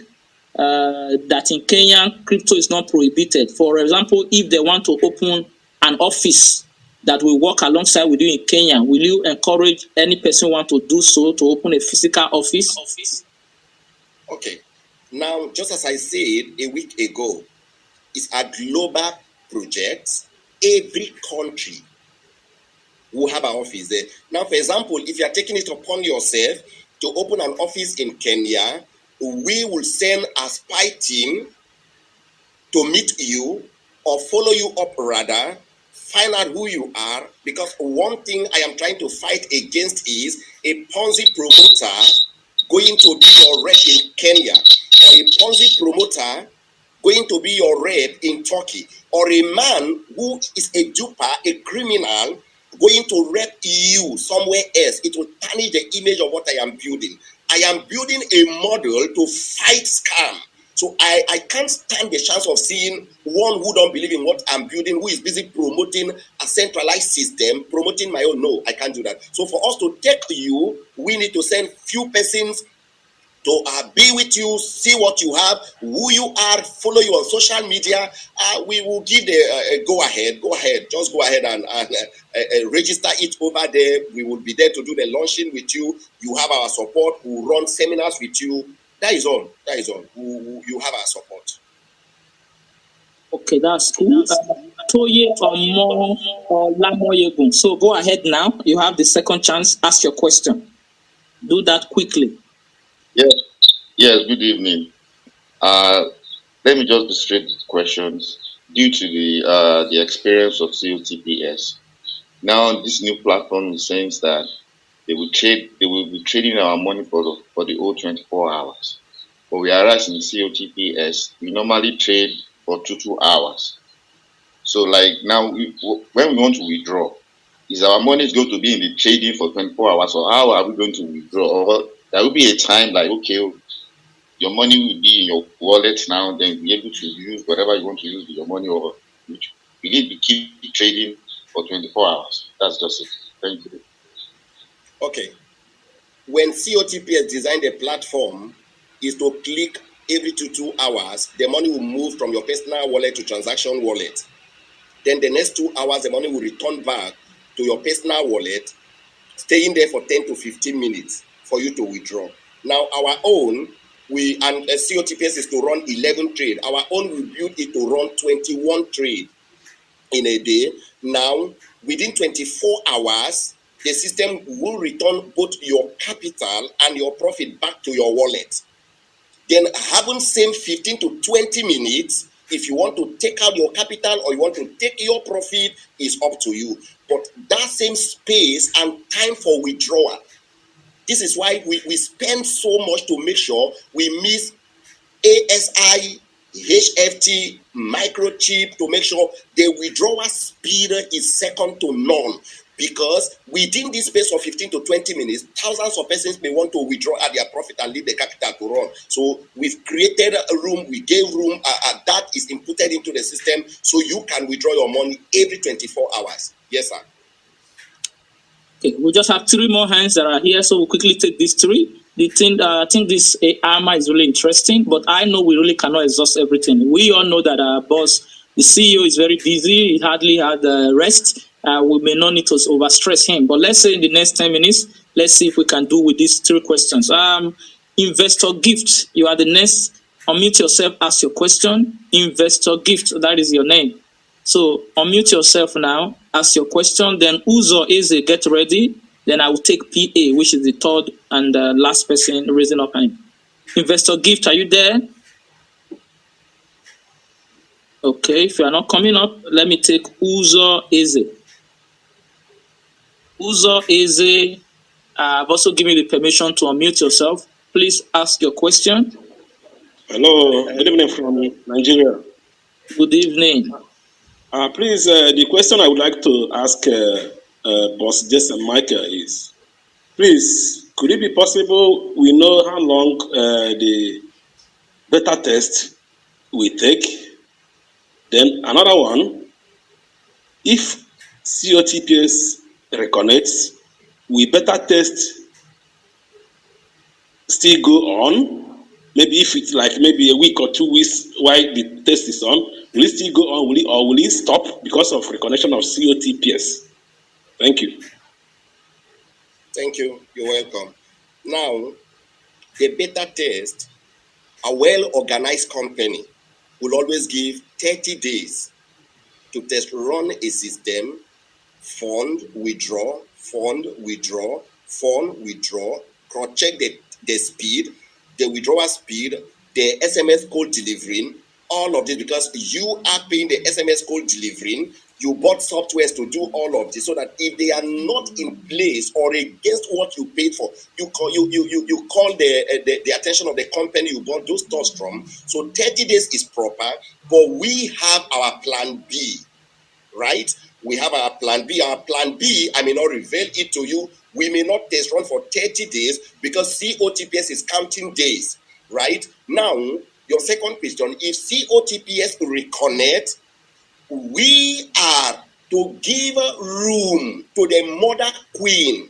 That in Kenya, crypto is not prohibited. For example, if they want to open an office that will work alongside with you in Kenya, will you encourage any person who want to do so to open a physical office? Okay. Now, just as I said a week ago, it's a global project. Every country will have an office there. Now, for example, if you are taking it upon yourself to open an office in Kenya, we will send a spy team to meet you or follow you up rather, find out who you are, because one thing I am trying to fight against is a Ponzi promoter going to be your rep in Kenya, or a Ponzi promoter going to be your rep in Turkey, or a man who is a duper, a criminal, going to rep you somewhere else. It will tarnish the image of what I am building. I am building a model to fight scam. So I can't stand the chance of seeing one who don't believe in what I'm building, who is busy promoting a centralized system, promoting my own. No, I can't do that. So for us to take you, we need to send few persons to be with you, see what you have, who you are, follow you on social media. We will give the go ahead. Go ahead. Just go ahead and register it over there. We will be there to do the launching with you. You have our support. We'll run seminars with you. That is all. That is all. You have our support. Okay, that's cool. Toye Omo Lamoyegun. So go ahead now. You have the second chance. Ask your question. Do that quickly. Yes, good evening. Let me just be straight with questions. Due to the experience of COTPS, now this new platform is saying that they will be trading our money for the whole 24 hours. But whereas in COTPS, we normally trade for 2 hours. So like now, when we want to withdraw, is our money going to be in the trading for 24 hours, or how are we going to withdraw? Or there will be a time like, okay, your money will be in your wallet now, then be able to use whatever you want to use with your money, or you need to keep trading for 24 hours. That's just it. Thank you. Okay. When COTPS designed a platform, is to click every 2 hours, the money will move from your personal wallet to transaction wallet. Then the next 2 hours, the money will return back to your personal wallet, staying there for 10 to 15 minutes for you to withdraw. Now, our own, COTPS is to run 11 trade. Our own, we build it to run 21 trade in a day. Now, within 24 hours, the system will return both your capital and your profit back to your wallet. Then having same 15 to 20 minutes, if you want to take out your capital or you want to take your profit, is up to you. But that same space and time for withdrawal, this is why we spend so much to make sure we miss ASI, HFT, microchip, to make sure the withdrawal speed is second to none. Because within this space of 15 to 20 minutes, thousands of persons may want to withdraw at their profit and leave the capital to run. So we've created a room, we gave room, that is inputted into the system, so you can withdraw your money every 24 hours. Yes, sir. Okay, we just have 3 more hands that are here, so we'll quickly take these 3. I think this AMA is really interesting, but I know we really cannot exhaust everything. We all know that our boss, the CEO, is very busy. He hardly had rest. We may not need to overstress him. But let's say in the next 10 minutes, let's see if we can do with these 3 questions. Investor Gift, you are the next. Unmute yourself, ask your question. Investor Gift, that is your name. So unmute yourself now, ask your question. Then Uzo Eze, get ready. Then I will take PA, which is the third and last person raising up hand. Investor Gift, are you there? Okay, if you are not coming up, let me take Uzo Eze. Uzo Eze, I've also given you the permission to unmute yourself. Please ask your question. Hello, good evening from Nigeria. Good evening. Please, the question I would like to ask Boss JESAM Michael is, please, could it be possible we know how long the beta test will take? Then another one, if COTPS reconnects, will beta test still go on? Maybe if it's like maybe a week or 2 weeks while the test is on, will it still go on, will it stop because of reconnection of COTPS? Thank you. Thank you. You're welcome. Now, the beta test, a well-organized company will always give 30 days to test run a system, fund, withdraw, cross-check the speed, the withdrawal speed, the SMS code delivering, all of this, because you are paying the SMS code delivering. You bought softwares to do all of this, so that if they are not in place or against what you paid for, you call the attention of the company you bought those stores from. So 30 days is proper, but we have our plan B, right? We have our plan B. Our plan B, I may not reveal it to you. We may not test run for 30 days because COTPS is counting days, right? Now, your second question, if COTPS reconnect, we are to give room to the mother queen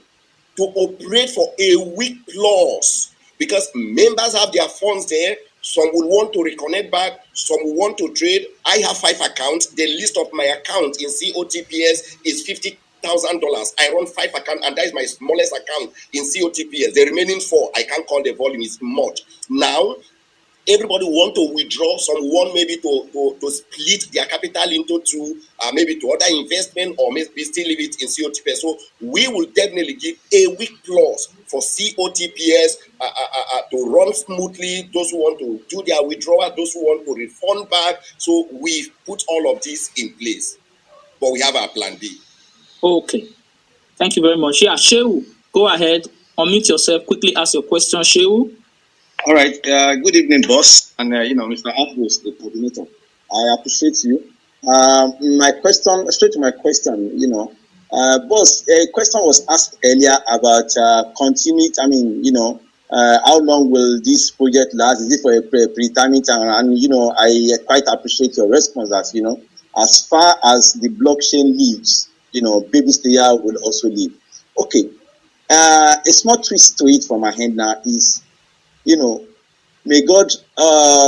to operate for a week plus, because members have their funds there. Some will want to reconnect back, some will want to trade. I have 5 accounts. The list of my account in COTPS is $50,000. I run 5 accounts, and that is my smallest account in COTPS. The remaining 4, I can't call the volume, is much. Now, everybody want to withdraw. Some want maybe to split their capital into 2, maybe to other investment, or maybe still leave it in COTPS. So we will definitely give a week plus for COTPS to run smoothly. Those who want to do their withdrawal, those who want to refund back. So we've put all of this in place, but we have our plan B. Okay. Thank you very much. Yeah, Shehu, go ahead. Unmute yourself. Quickly ask your question, Shehu. All right. Good evening, boss, and Mr. Ambrose, the coordinator. I appreciate you. My question, straight to my question. Boss, a question was asked earlier about continuity. I mean, how long will this project last? Is it for a predetermined time? And I quite appreciate your response. That as far as the blockchain lives, baby Slayer will also live. Okay. A small twist to it from my hand now is, may God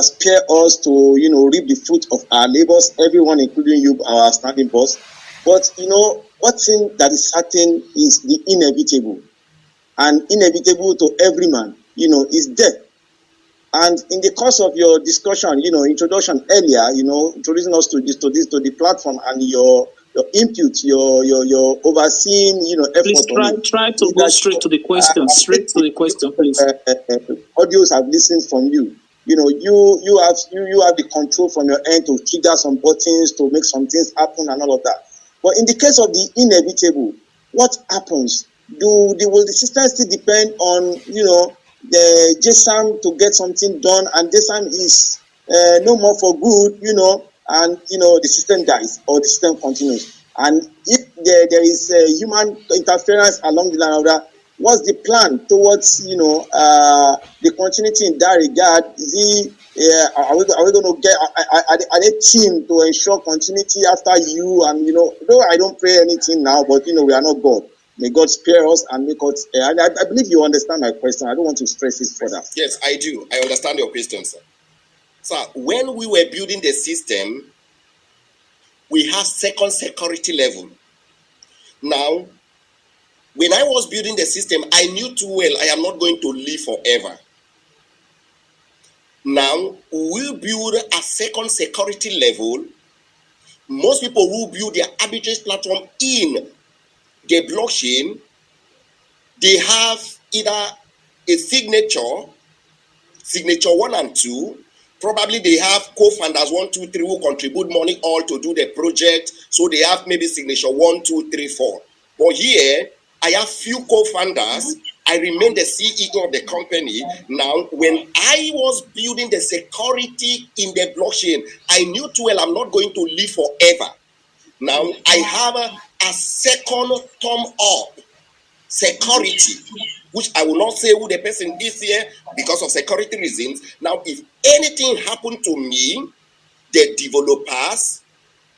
spare us to, reap the fruit of our labors, everyone, including you, our standing boss. But, one thing that is certain is the inevitable. And inevitable to every man, is death. And in the course of your discussion, introduction earlier, introducing us to the platform, and your input, your overseeing, effort. Please try to go straight to the question. Straight to the question, please. Audios have listened from you. You have the control from your end to trigger some buttons, to make some things happen and all of that. But in the case of the inevitable, what happens? Will the system still depend on the JESAM to get something done, and JESAM is no more for good, and the system dies or the system continues? And if there is human interference along the line of that, what's the plan towards the continuity in that regard? Are we going to get are they team to ensure continuity after you? And though I don't pray anything now, but we are not God. May God spare us and make us. I believe you understand my question. I don't want to stress this further. Yes, I do. I understand your question, sir. So when we were building the system, we have second security level. Now, when I was building the system, I knew too well I am not going to live forever. Now, we build a second security level. Most people who build their arbitrage platform in the blockchain, they have either a signature 1 and 2. Probably they have co-founders 1, 2, 3 who contribute money all to do the project. So they have maybe signature 1, 2, 3, 4. But here, I have few co-founders. I remain the CEO of the company. Now, when I was building the security in the blockchain, I knew too well I'm not going to live forever. Now, I have a second thumb up security, which I will not say who the person is here because of security reasons. Now, if anything happened to me, the developers,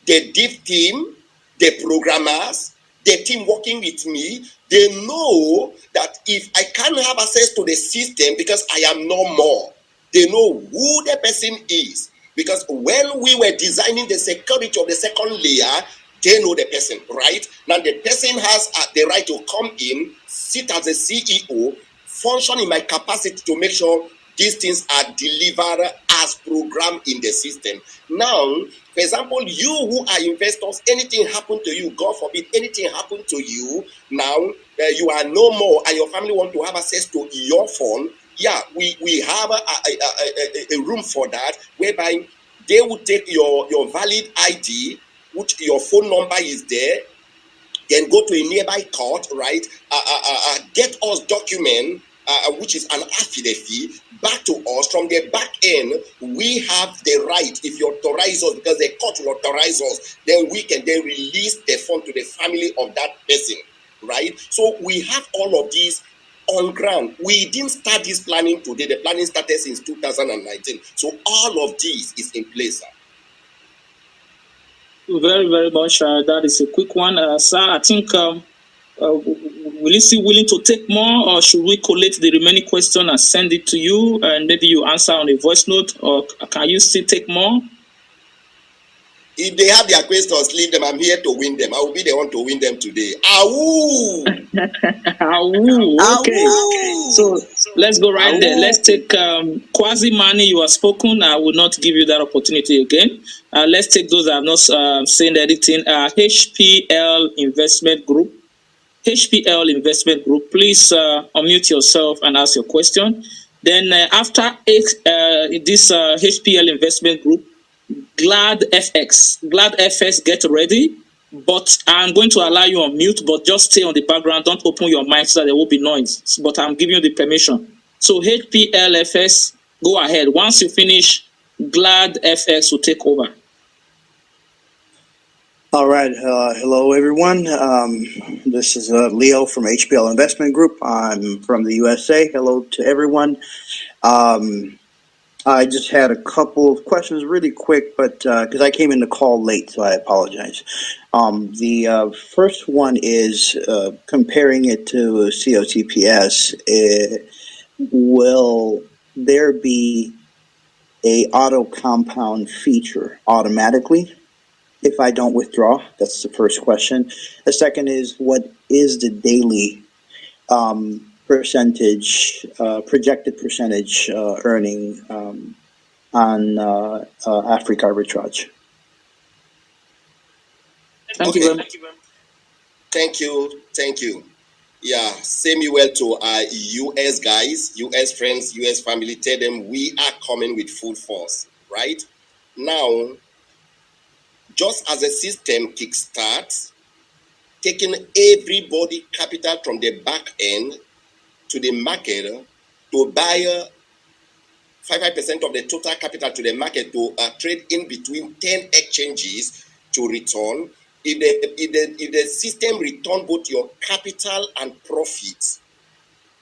the dev team, the programmers, the team working with me, they know that if I can't have access to the system because I am no more, they know who the person is. Because when we were designing the security of the second layer, they know the person, right? Now the person has the right to come in, sit as a CEO, function in my capacity to make sure these things are delivered as programmed in the system. Now, for example, you who are investors, anything happen to you, God forbid, anything happen to you, now you are no more and your family want to have access to your phone, yeah, we have a room for that, whereby they will take your valid ID, which your phone number is there, then go to a nearby court, right? Get us document, which is an affidavit, back to us. From the back end, we have the right, if you authorize us, because the court will authorize us, then we can then release the fund to the family of that person, right? So we have all of these on ground. We didn't start this planning today. The planning started since 2019. So all of this is in place, sir. Very, very much. That is a quick one. Sir, I think, will you still willing to take more, or should we collate the remaining question and send it to you, and maybe you answer on a voice note, or can you still take more? If they have their questions, leave them. I'm here to win them. I will be the one to win them today. Awoo! Awoo. Okay. So let's go right there. Let's take Quasi Mani. You have spoken. I will not give you that opportunity again. Let's take those that have not said anything. HPL Investment Group. HPL Investment Group. Please unmute yourself and ask your question. Then after this HPL Investment Group, Glad FX, get ready. But I'm going to allow you on mute, but just stay on the background. Don't open your mic so that there will be noise. But I'm giving you the permission. So HPLFS, go ahead. Once you finish, Glad FX will take over. All right. Hello, everyone. This is Leo from HPL Investment Group. I'm from the USA. Hello to everyone. I just had a couple of questions really quick, but because I came in the call late, so I apologize. The first one is comparing it to COTPS. Will there be a auto compound feature automatically if I don't withdraw? That's the first question. The second is, what is the daily projected percentage earning on Afriq Arbitrage? Thank you. Thank you. Yeah, same well to our US guys, US friends, US family. Tell them we are coming with full force, right? Now, just as the system kickstarts, taking everybody capital from the back end to the market to buy 5% of the total capital to the market to trade in between 10 exchanges to return. If the system return both your capital and profits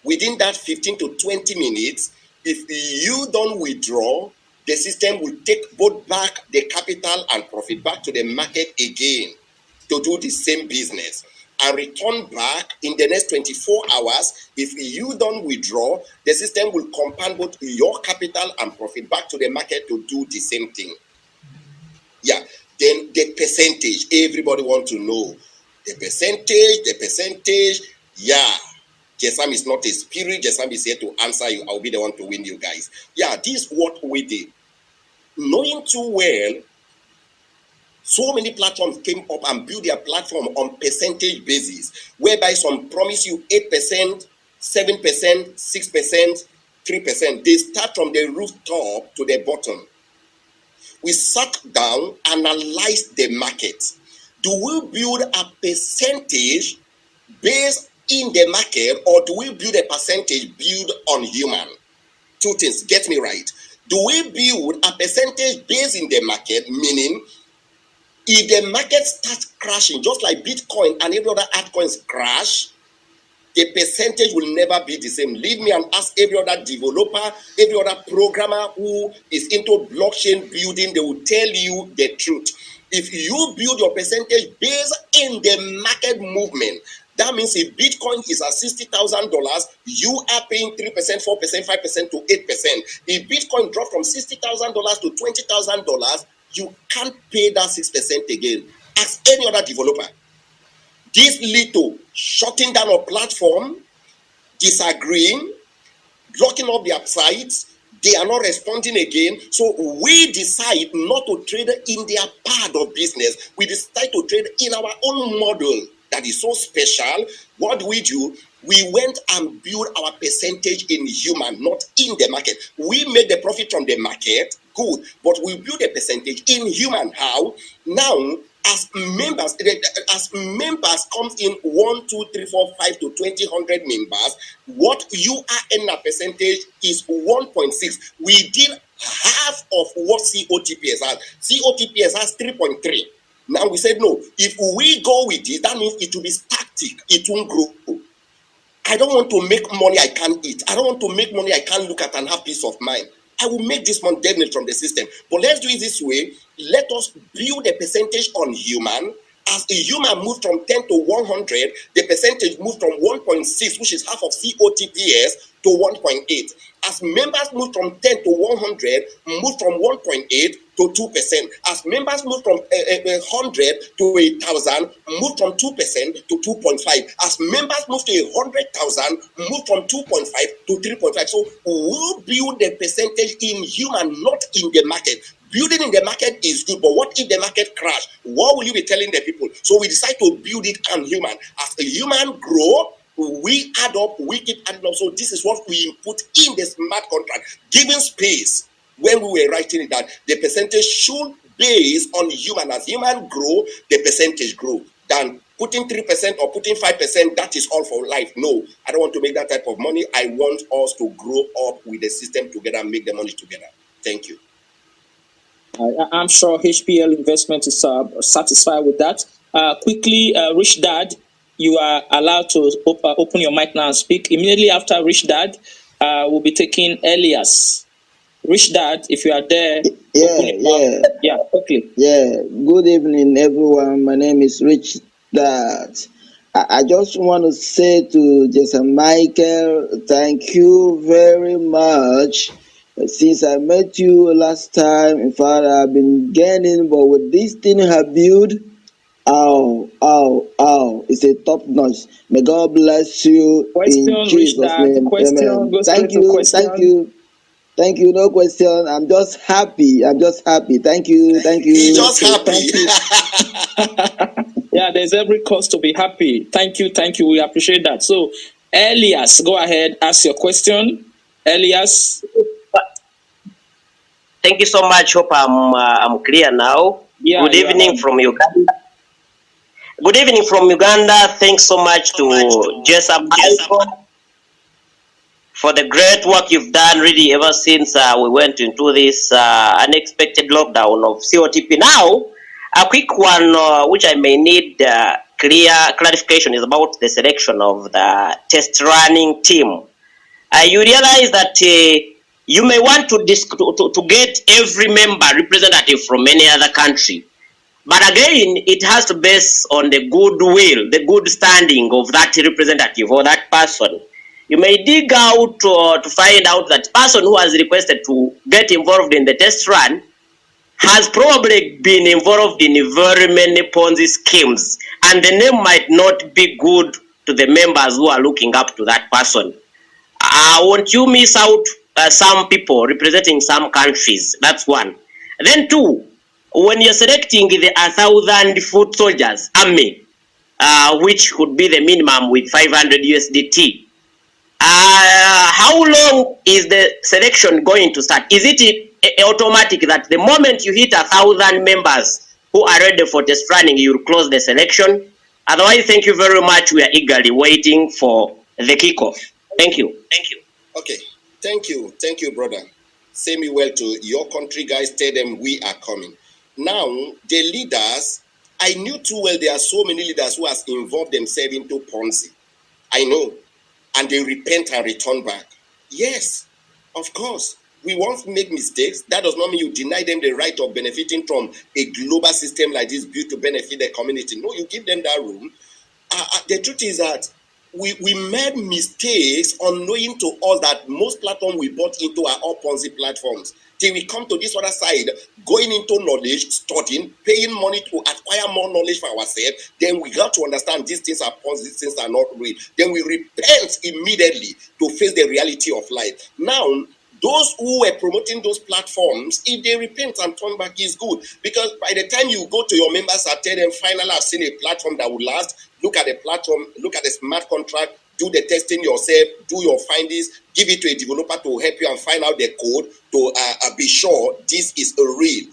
within that 15 to 20 minutes, if you don't withdraw, the system will take both back the capital and profit back to the market again to do the same business and return back in the next 24 hours. If you don't withdraw, the system will compound both your capital and profit back to the market to do the same thing. Yeah, then the percentage, everybody wants to know. The percentage, yeah. JESAM is not a spirit. JESAM is here to answer you. I'll be the one to win you guys. Yeah, this is what we did. Knowing too well, so many platforms came up and built their platform on percentage basis, whereby some promise you 8%, 7%, 6%, 3%. They start from the rooftop to the bottom. We sat down, analyzed the market. Do we build a percentage based in the market, or do we build a percentage built on human? Two things, get me right. Do we build a percentage based in the market, meaning if the market starts crashing, just like Bitcoin and every other altcoins crash, the percentage will never be the same. Leave me and ask every other developer, every other programmer who is into blockchain building, they will tell you the truth. If you build your percentage based in the market movement, that means if Bitcoin is at $60,000, you are paying 3%, 4%, 5% to 8%. If Bitcoin dropped from $60,000 to $20,000, you can't pay that 6% again. Ask any other developer. This lead to shutting down a platform, disagreeing, blocking up their sites. They are not responding again. So we decide not to trade in their part of business. We decide to trade in our own model that is so special. What do? We went and built our percentage in human, not in the market. We made the profit from the market, good, but we built a percentage in human. How? Now, as members comes in 1, 2, 3, 4, 5 to 20, 100 members, what you are in a percentage is 1.6. We did half of what COTPS has. COTPS has 3.3. Now we said no. If we go with it, that means it will be static. It won't grow. I don't want to make money I can't eat. I don't want to make money I can't look at and have peace of mind. I will make this money definitely from the system. But let's do it this way. Let us build a percentage on human. As a human moves from 10 to 100, the percentage moves from 1.6, which is half of COTPS, to 1.8. As members move from 10 to 100, move from 1.8 to 2%. As members move from 100 to 1,000, move from 2% to 2.5. As members move to 100,000, move from 2.5 to 3.5. So we'll build the percentage in human, not in the market. Building in the market is good, but what if the market crash? What will you be telling the people? So we decide to build it on human. As a human grow, we add up, we keep adding up. So this is what we put in the smart contract, giving space when we were writing it that the percentage should base on human. As human grow, the percentage grow. Than putting 3% or putting 5%, that is all for life. No, I don't want to make that type of money. I want us to grow up with the system together and make the money together. Thank you. I'm sure HPL Investment is satisfied with that. Quickly, Rich Dad, you are allowed to open your mic now and speak. Immediately after Rich Dad, we'll be taking Elias. Rich Dad, if you are there, Yeah, quickly. Yeah, good evening, everyone. My name is Rich Dad. I just want to say to Jesam Michael, thank you very much. Since I met you last time, in fact, I've been gaining, but with this thing I built, it's a top notch. May God bless you in Jesus' name. Amen. Thank you. No question. I'm just happy. Thank you. He's just happy. Yeah, there's every cause to be happy. Thank you. We appreciate that. So, Elias, go ahead, ask your question. Elias. Thank you so much. Hope I'm clear now. Yeah, Good evening from Uganda. Good evening from Uganda. Thanks so much to JESAM Michael for the great work you've done really ever since we went into this unexpected lockdown of COTP. Now, a quick one which I may need clarification is about the selection of the test running team. You realize that you may want to get every member representative from any other country. But again, it has to base on the goodwill, the good standing of that representative or that person. You may dig out to find out that person who has requested to get involved in the test run has probably been involved in very many Ponzi schemes, and the name might not be good to the members who are looking up to that person. Won't you miss out some people representing some countries? That's one. Then two, when you're selecting the 1,000 foot soldiers army, which could be the minimum with 500 USDT, how long is the selection going to start? Is it automatic that the moment you hit 1,000 members who are ready for test running, you'll close the selection? Otherwise, thank you very much. We are eagerly waiting for the kickoff. Thank you. Okay. Thank you, brother. Say me well to your country, guys. Tell them we are coming. Now, the leaders, I knew too well there are so many leaders who has involved themselves into Ponzi. I know. And they repent and return back. Yes, of course. We won't make mistakes. That does not mean you deny them the right of benefiting from a global system like this built to benefit the community. No, you give them that room. The truth is that we made mistakes unknowing to us that most platforms we bought into are all Ponzi platforms. Till we come to this other side, going into knowledge, studying, paying money to acquire more knowledge for ourselves, then we got to understand these things are Ponzi, these things are not real. Then we repent immediately to face the reality of life. Now, those who were promoting those platforms, if they repent and turn back, is good. Because by the time you go to your members and tell them, finally, I've seen a platform that will last, look at the platform, look at the smart contract, do the testing yourself, do your findings, give it to a developer to help you and find out the code to be sure this is real.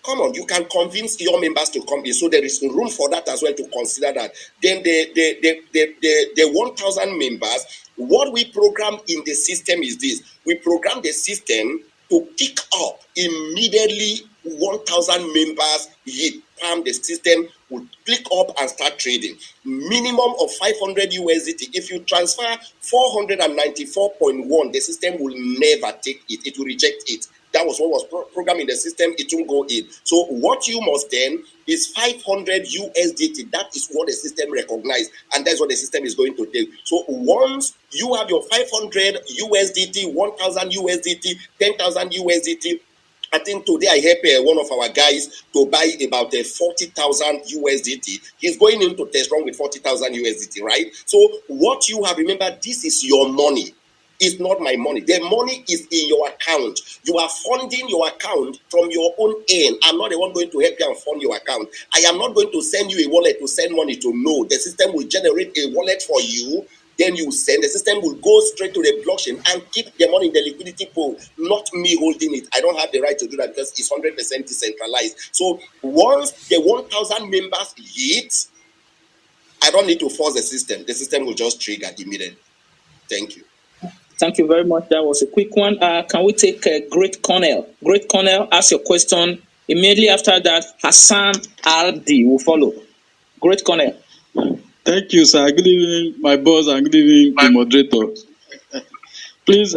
Come on, you can convince your members to come in. So there is room for that as well to consider that. Then the 1,000 members, what we program in the system is this. We program the system to pick up immediately 1,000 members hit, the system will click up and start trading. Minimum of 500 USDT. If you transfer 494.1, the system will never take it. It will reject it. That was what was programmed in the system. It won't go in. So what you must then is 500 USDT. That is what the system recognizes, and that's what the system is going to take. So once you have your 500 USDT, 1,000 USDT, 10,000 USDT, I think today I helped one of our guys to buy about 40,000 USDT. He's going into test run with 40,000 USDT, right? So what you have, remember, this is your money. It's not my money. The money is in your account. You are funding your account from your own end. I'm not the one going to help you and fund your account. I am not going to send you a wallet to send money to. No, the system will generate a wallet for you. Then you send, the system will go straight to the blockchain and keep the money in the liquidity pool, not me holding it. I don't have the right to do that because it's 100% decentralized. So once the 1,000 members hit, I don't need to force the system. The system will just trigger immediately. Thank you. Thank you very much. That was a quick one. Can we take Great Cornell? Great Cornell, ask your question. Immediately after that, Hassan Aldi will follow. Great Cornell. Thank you, sir. Good evening, my boss, and good evening, the moderator. Please,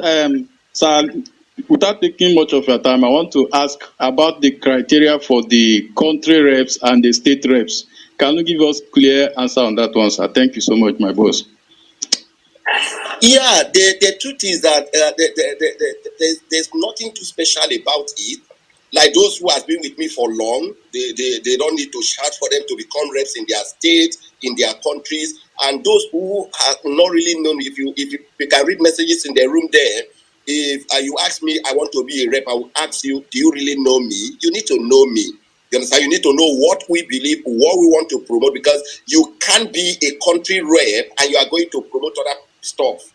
sir, without taking much of your time, I want to ask about the criteria for the country reps and the state reps. Can you give us clear answer on that one, sir? Thank you so much, my boss. Yeah, the truth is that there's nothing too special about it. Like those who have been with me for long, they don't need to shout for them to become reps in their state, in their countries. And those who have not really known, if you can read messages in the room there, if you ask me, I want to be a rep, I will ask you, do you really know me? You need to know me. You understand? You need to know what we believe, what we want to promote, because you can't be a country rep and you are going to promote other stuff.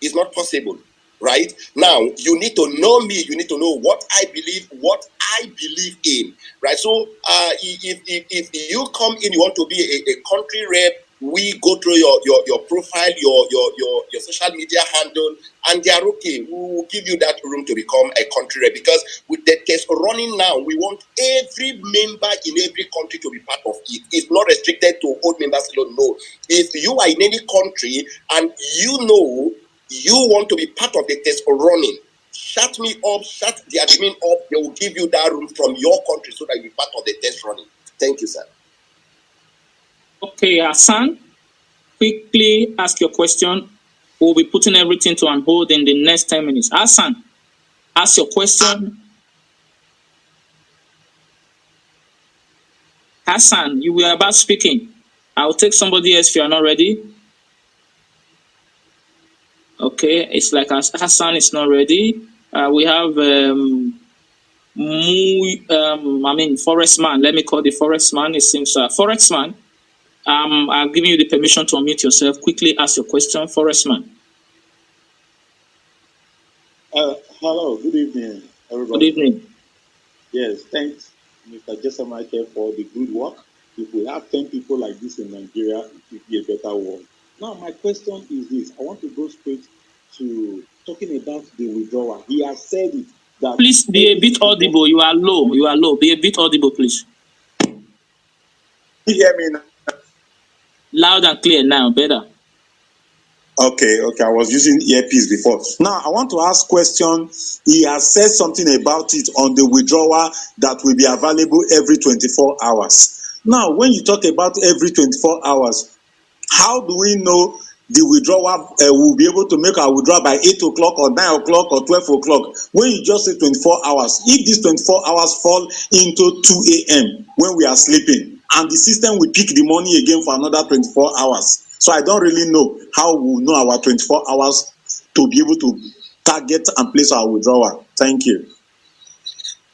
It's not possible. Right now, you need to know me. You need to know what I believe in. Right. So, if you come in, you want to be a country rep. We go through your profile, your social media handle, and they are okay. We will give you that room to become a country rep, because with the test running now, we want every member in every country to be part of it. It's not restricted to old members alone. No, if you are in any country and you know you want to be part of the test running, shut me up, shut the admin up. They will give you that room from your country so that you're part of the test running. Thank you, sir. Okay, Hassan, quickly ask your question. We'll be putting everything to on hold in the next 10 minutes. Hassan, ask your question. Hassan, you were about speaking. I'll take somebody else if you're not ready. Okay, it's like Hassan is not ready. We have Forest Man. Let me call the Forest Man. It seems Forest Man. I'm giving you the permission to unmute yourself. Quickly ask your question, Forest Man. Hello, good evening, everybody. Good evening. Yes, thanks, Mr. JESAM MICHEAL, for the good work. If we have 10 people like this in Nigeria, it would be a better world. Now, my question is this. I want to go straight to talking about the withdrawal. He has said it. That please be a bit audible. You are low. You are low. Be a bit audible, please. You hear me now? Loud and clear now. Better. Okay. I was using earpiece before. Now, I want to ask question. He has said something about it on the withdrawal that will be available every 24 hours. Now, when you talk about every 24 hours, how do we know the withdrawal will be able to make our withdrawal by 8 o'clock or 9 o'clock or 12 o'clock? When you just say 24 hours, if these 24 hours fall into 2 a.m. when we are sleeping, and the system will pick the money again for another 24 hours. So I don't really know how we will know our 24 hours to be able to target and place our withdrawal. Thank you.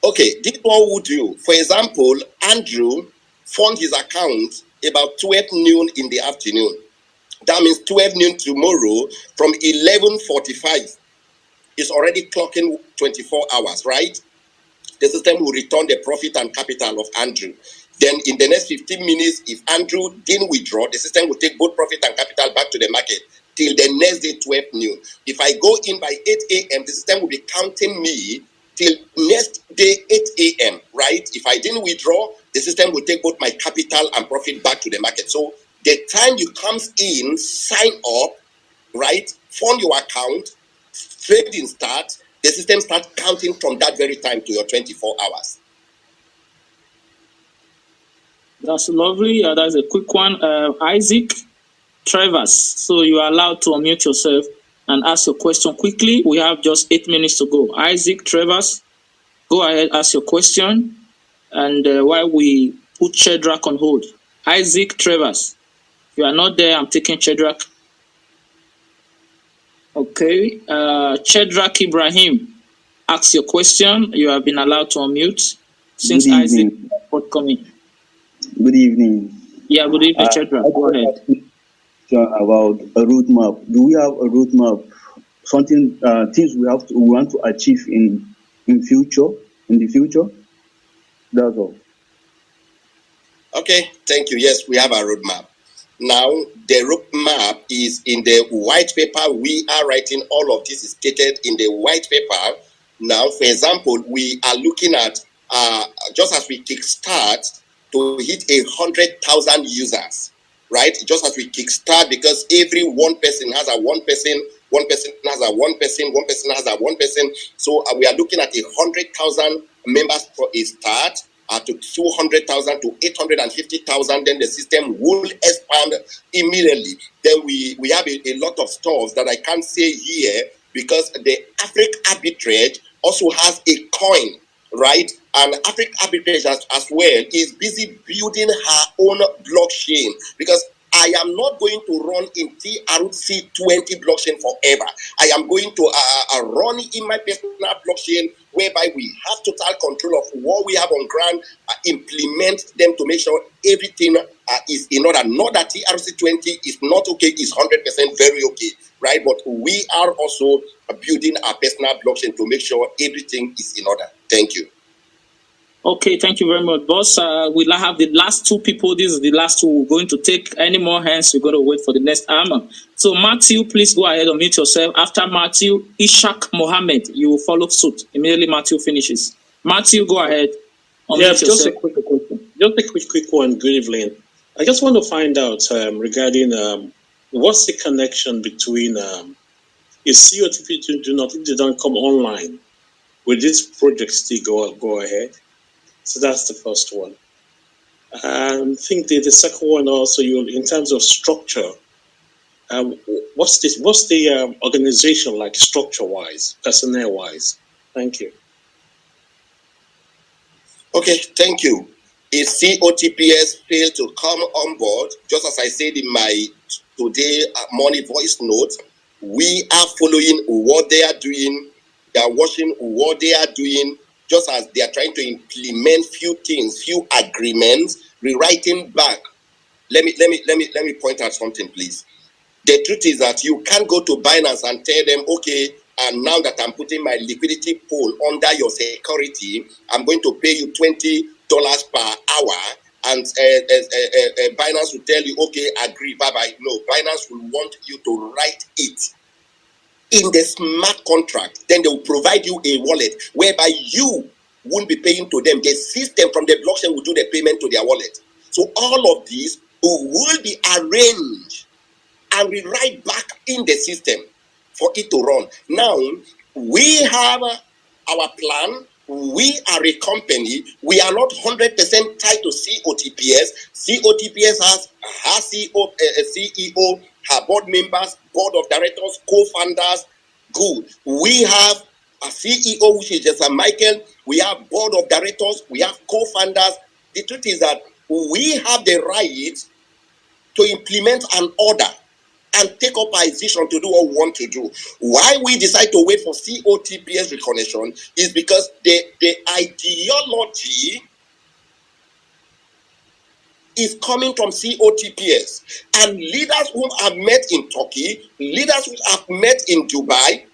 Okay, this one would do. For example, Andrew fund his account about 12 noon in the afternoon. That means 12 noon tomorrow from 11:45. It's already clocking 24 hours, right? The system will return the profit and capital of Andrew. Then in the next 15 minutes, if Andrew didn't withdraw, the system will take both profit and capital back to the market till the next day, 12 noon. If I go in by 8 a.m., the system will be counting me till next day 8 a.m., right? If I didn't withdraw, the system will take both my capital and profit back to the market. So the time you comes in, sign up, right? Fund your account, trading starts, the system starts counting from that very time to your 24 hours. That's lovely. That's a quick one. Isaac Travers. So you are allowed to unmute yourself and ask your question quickly. We have just 8 minutes to go. Isaac Travers, go ahead, ask your question. And while we put Chedrak on hold. Isaac Travers, if you are not there, I'm taking Chedrak. Okay. Chedrak Ibrahim, ask your question. You have been allowed to unmute since Isaac is forthcoming. Good evening. Yeah, good evening, Chedrak. Go ahead. About a roadmap. Do we have a roadmap? Something, things we want to achieve in the future? That's all. Okay, thank you. Yes, we have a roadmap. Now, the roadmap is in the white paper. We are writing all of this is stated in the white paper. Now, for example, we are looking at, just as we kickstart to hit 100,000 users, right? Just as we kickstart, because every one person has a one person has a one person has a one person. So we are looking at 100,000 members for a start. To 200,000 to 850,000, then the system will expand immediately. Then we have a lot of stores that I can't say here because the Afriq Arbitrage also has a coin, right? And Afriq Arbitrage as well is busy building her own blockchain because I am not going to run in TRC20 blockchain forever. I am going to run in my personal blockchain whereby we have total control of what we have on ground, implement them to make sure everything is in order. Not that TRC20 is not okay, is 100% very okay, right? But we are also building our personal blockchain to make sure everything is in order. Thank you. Okay, thank you very much, boss. We'll have the last two people. This is the last two we're going to take. Any more hands, we're going to wait for the next AMA. So, Matthew, please go ahead and mute yourself. After Matthew, Ishak Mohammed, you will follow suit. Immediately Matthew finishes. Matthew, go ahead. Yeah, just a quick one. Good evening. I just want to find out regarding what's the connection between if COTP do not come online, will this project still go ahead? So that's the first one. I think the second one also, in terms of structure, what's the organization like structure-wise, personnel-wise? Thank you. Okay, thank you. If COTPS failed to come on board, just as I said in my today morning voice note, we are following what they are doing. They are watching what they are doing. Just as they are trying to implement few things, few agreements, rewriting back. Let me point out something, please. The truth is that you can't go to Binance and tell them, okay, and now that I'm putting my liquidity pool under your security, I'm going to pay you $20 per hour, and Binance will tell you, okay, agree, bye-bye. No, Binance will want you to write it in the smart contract. Then they will provide you a wallet whereby you won't be paying to them. The system from the blockchain will do the payment to their wallet. So all of these will be arranged and rewrite back in the system for it to run. Now, we have our plan. We are a company. We are not 100% tied to COTPS. COTPS has her CEO, her board members, board of directors, co-founders. Good. We have a CEO, which is JESAM MICHEAL. We have board of directors. We have co-founders. The truth is that we have the right to implement an order and take up our decision to do what we want to do. Why we decide to wait for COTPS recognition is because the ideology is coming from COTPS. And leaders who have met in Turkey, leaders who have met in Dubai,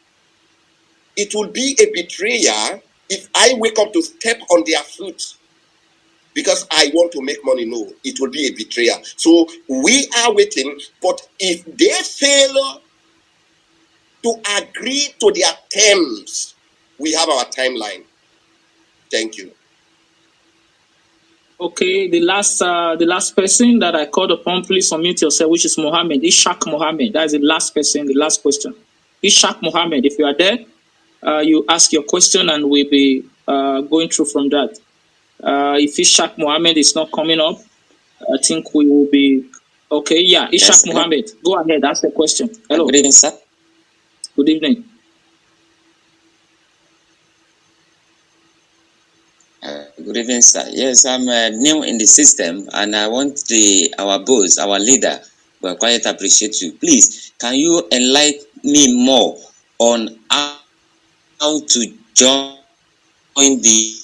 it will be a betrayer if I wake up to step on their foot because I want to make money. No, it will be a betrayal. So we are waiting, but if they fail to agree to their terms, we have our timeline. Thank you. Okay, the last person that I called upon, please unmute yourself, which is Mohammed, Ishaq Mohammed. That is the last person, the last question. Ishaq Mohammed, if you are there, you ask your question and we'll be going through from that. If Ishaq Mohammed is not coming up, I think we will be okay. Yeah, Ishaq Yes, Mohammed, go ahead, ask the question. Hello. Good evening, sir. Good evening. Good evening, sir. Yes, I'm new in the system, and I want our boss, our leader, will quite appreciate you. Please, can you enlighten me more on how to join the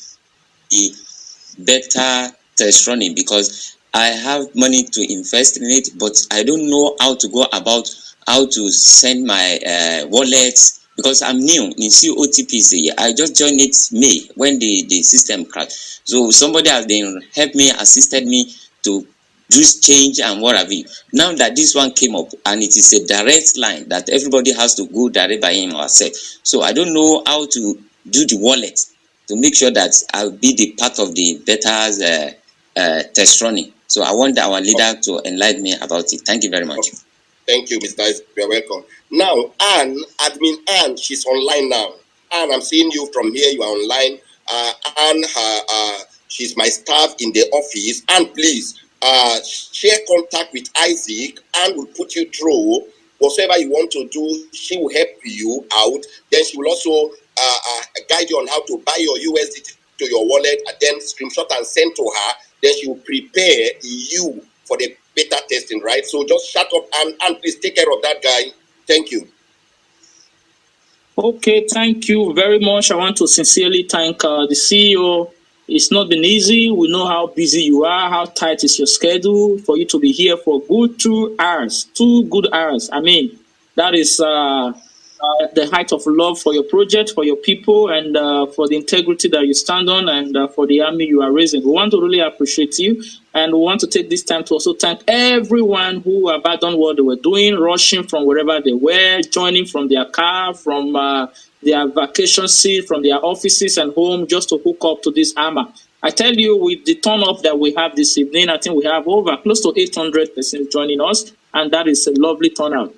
beta test running? Because I have money to invest in it, but I don't know how to go about how to send my wallet, because I'm new in COTPC. I just joined it May when the system crashed. So somebody has been helped me, assisted me to do change and what have you. Now that this one came up and it is a direct line that everybody has to go direct by him or herself. So I don't know how to do the wallet to make sure that I'll be the part of the better test running. So I want our leader to enlighten me about it. Thank you very much. Thank you, Mr. Isaac. You're welcome. Now, Anne, admin Anne, she's online now. Anne, I'm seeing you from here. You are online. Anne, she's my staff in the office. And please, share contact with Isaac. Anne will put you through whatever you want to do. She will help you out. Then she will also guide you on how to buy your USDT to your wallet, and then screenshot and send to her. Then she will prepare you for the beta testing, right? So just shut up and please take care of that guy. Thank you. Okay, thank you very much. I want to sincerely thank the CEO. It's not been easy. We know how busy you are, how tight is your schedule for you to be here for good 2 hours, 2 good hours. I mean, that is the height of love for your project, for your people, and for the integrity that you stand on, and for the army you are raising. We want to really appreciate you, and we want to take this time to also thank everyone who abandoned what they were doing, rushing from wherever they were, joining from their car, from their vacation seat, from their offices and home, just to hook up to this AMA. I tell you, with the turn up that we have this evening, I think we have over close to 800 persons joining us, and that is a lovely turnout.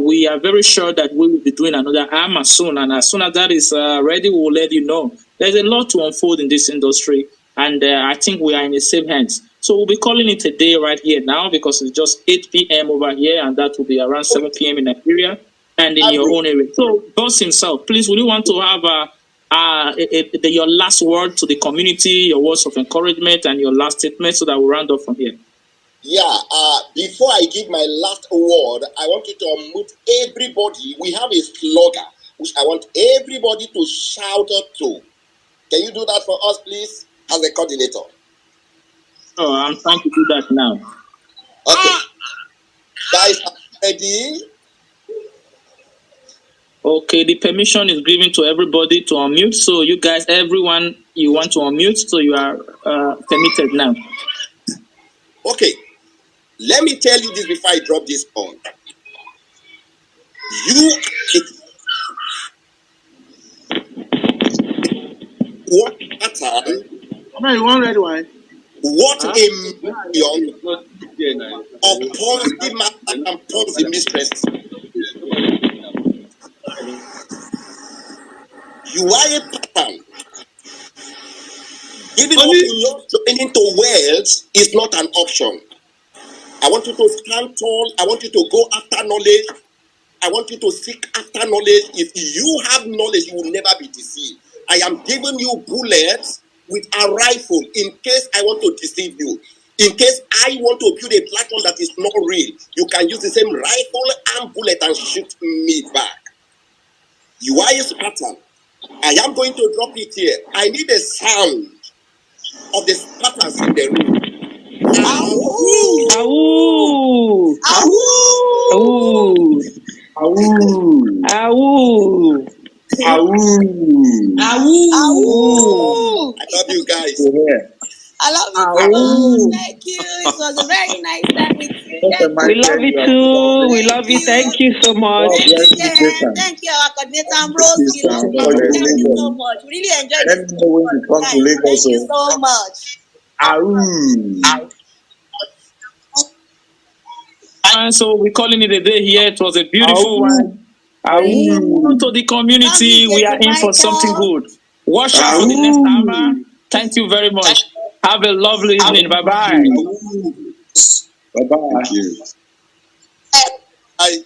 We are very sure that we will be doing another AMA soon, and as soon as that is ready, we will let you know. There's a lot to unfold in this industry, and I think we are in the same hands. So we'll be calling it a day right here now, because it's just 8 p.m. over here, and that will be around 7 p.m. in Nigeria and in your own area. So, boss himself, please, would you want to have your last word to the community, your words of encouragement, and your last statement, so that we'll round up from here? Yeah, before I give my last word, I want you to unmute everybody. We have a slogan which I want everybody to shout up to. Can you do that for us, please, as a coordinator? Oh, I'm trying to do that now. Okay. Guys, are you ready? Okay, the permission is given to everybody to unmute. So you guys, everyone, you want to unmute, so you are permitted now. Okay. Let me tell you this before I drop this on. What pattern? What a million of Ponzi masters and Ponzi mistresses. You are a pattern. Giving up in your joining to wealth is not an option. I want you to stand tall. I want you to go after knowledge. I want you to seek after knowledge. If you have knowledge, you will never be deceived. I am giving you bullets with a rifle in case I want to deceive you. In case I want to build a platform that is not real, you can use the same rifle and bullet and shoot me back. You are a Spartan. I am going to drop it here. I need a sound of the Spartans in the room. Awoo! Awoo! Awoo! Awoo! Awoo! Awoo! I love you guys. I love you, Papa. Thank you. It was a very nice time with you. We love you too. We love you. Thank you so much. Thank you, our coordinator Ambrose. We love you. Thank you so much. We really enjoyed this. Thank you so much. And so we're calling it a day here. It was a beautiful one. To the community, we are in for something good. Watch out for the next hour. Thank you very much. Have a lovely evening. Bye-bye. Bye-bye. Thank you.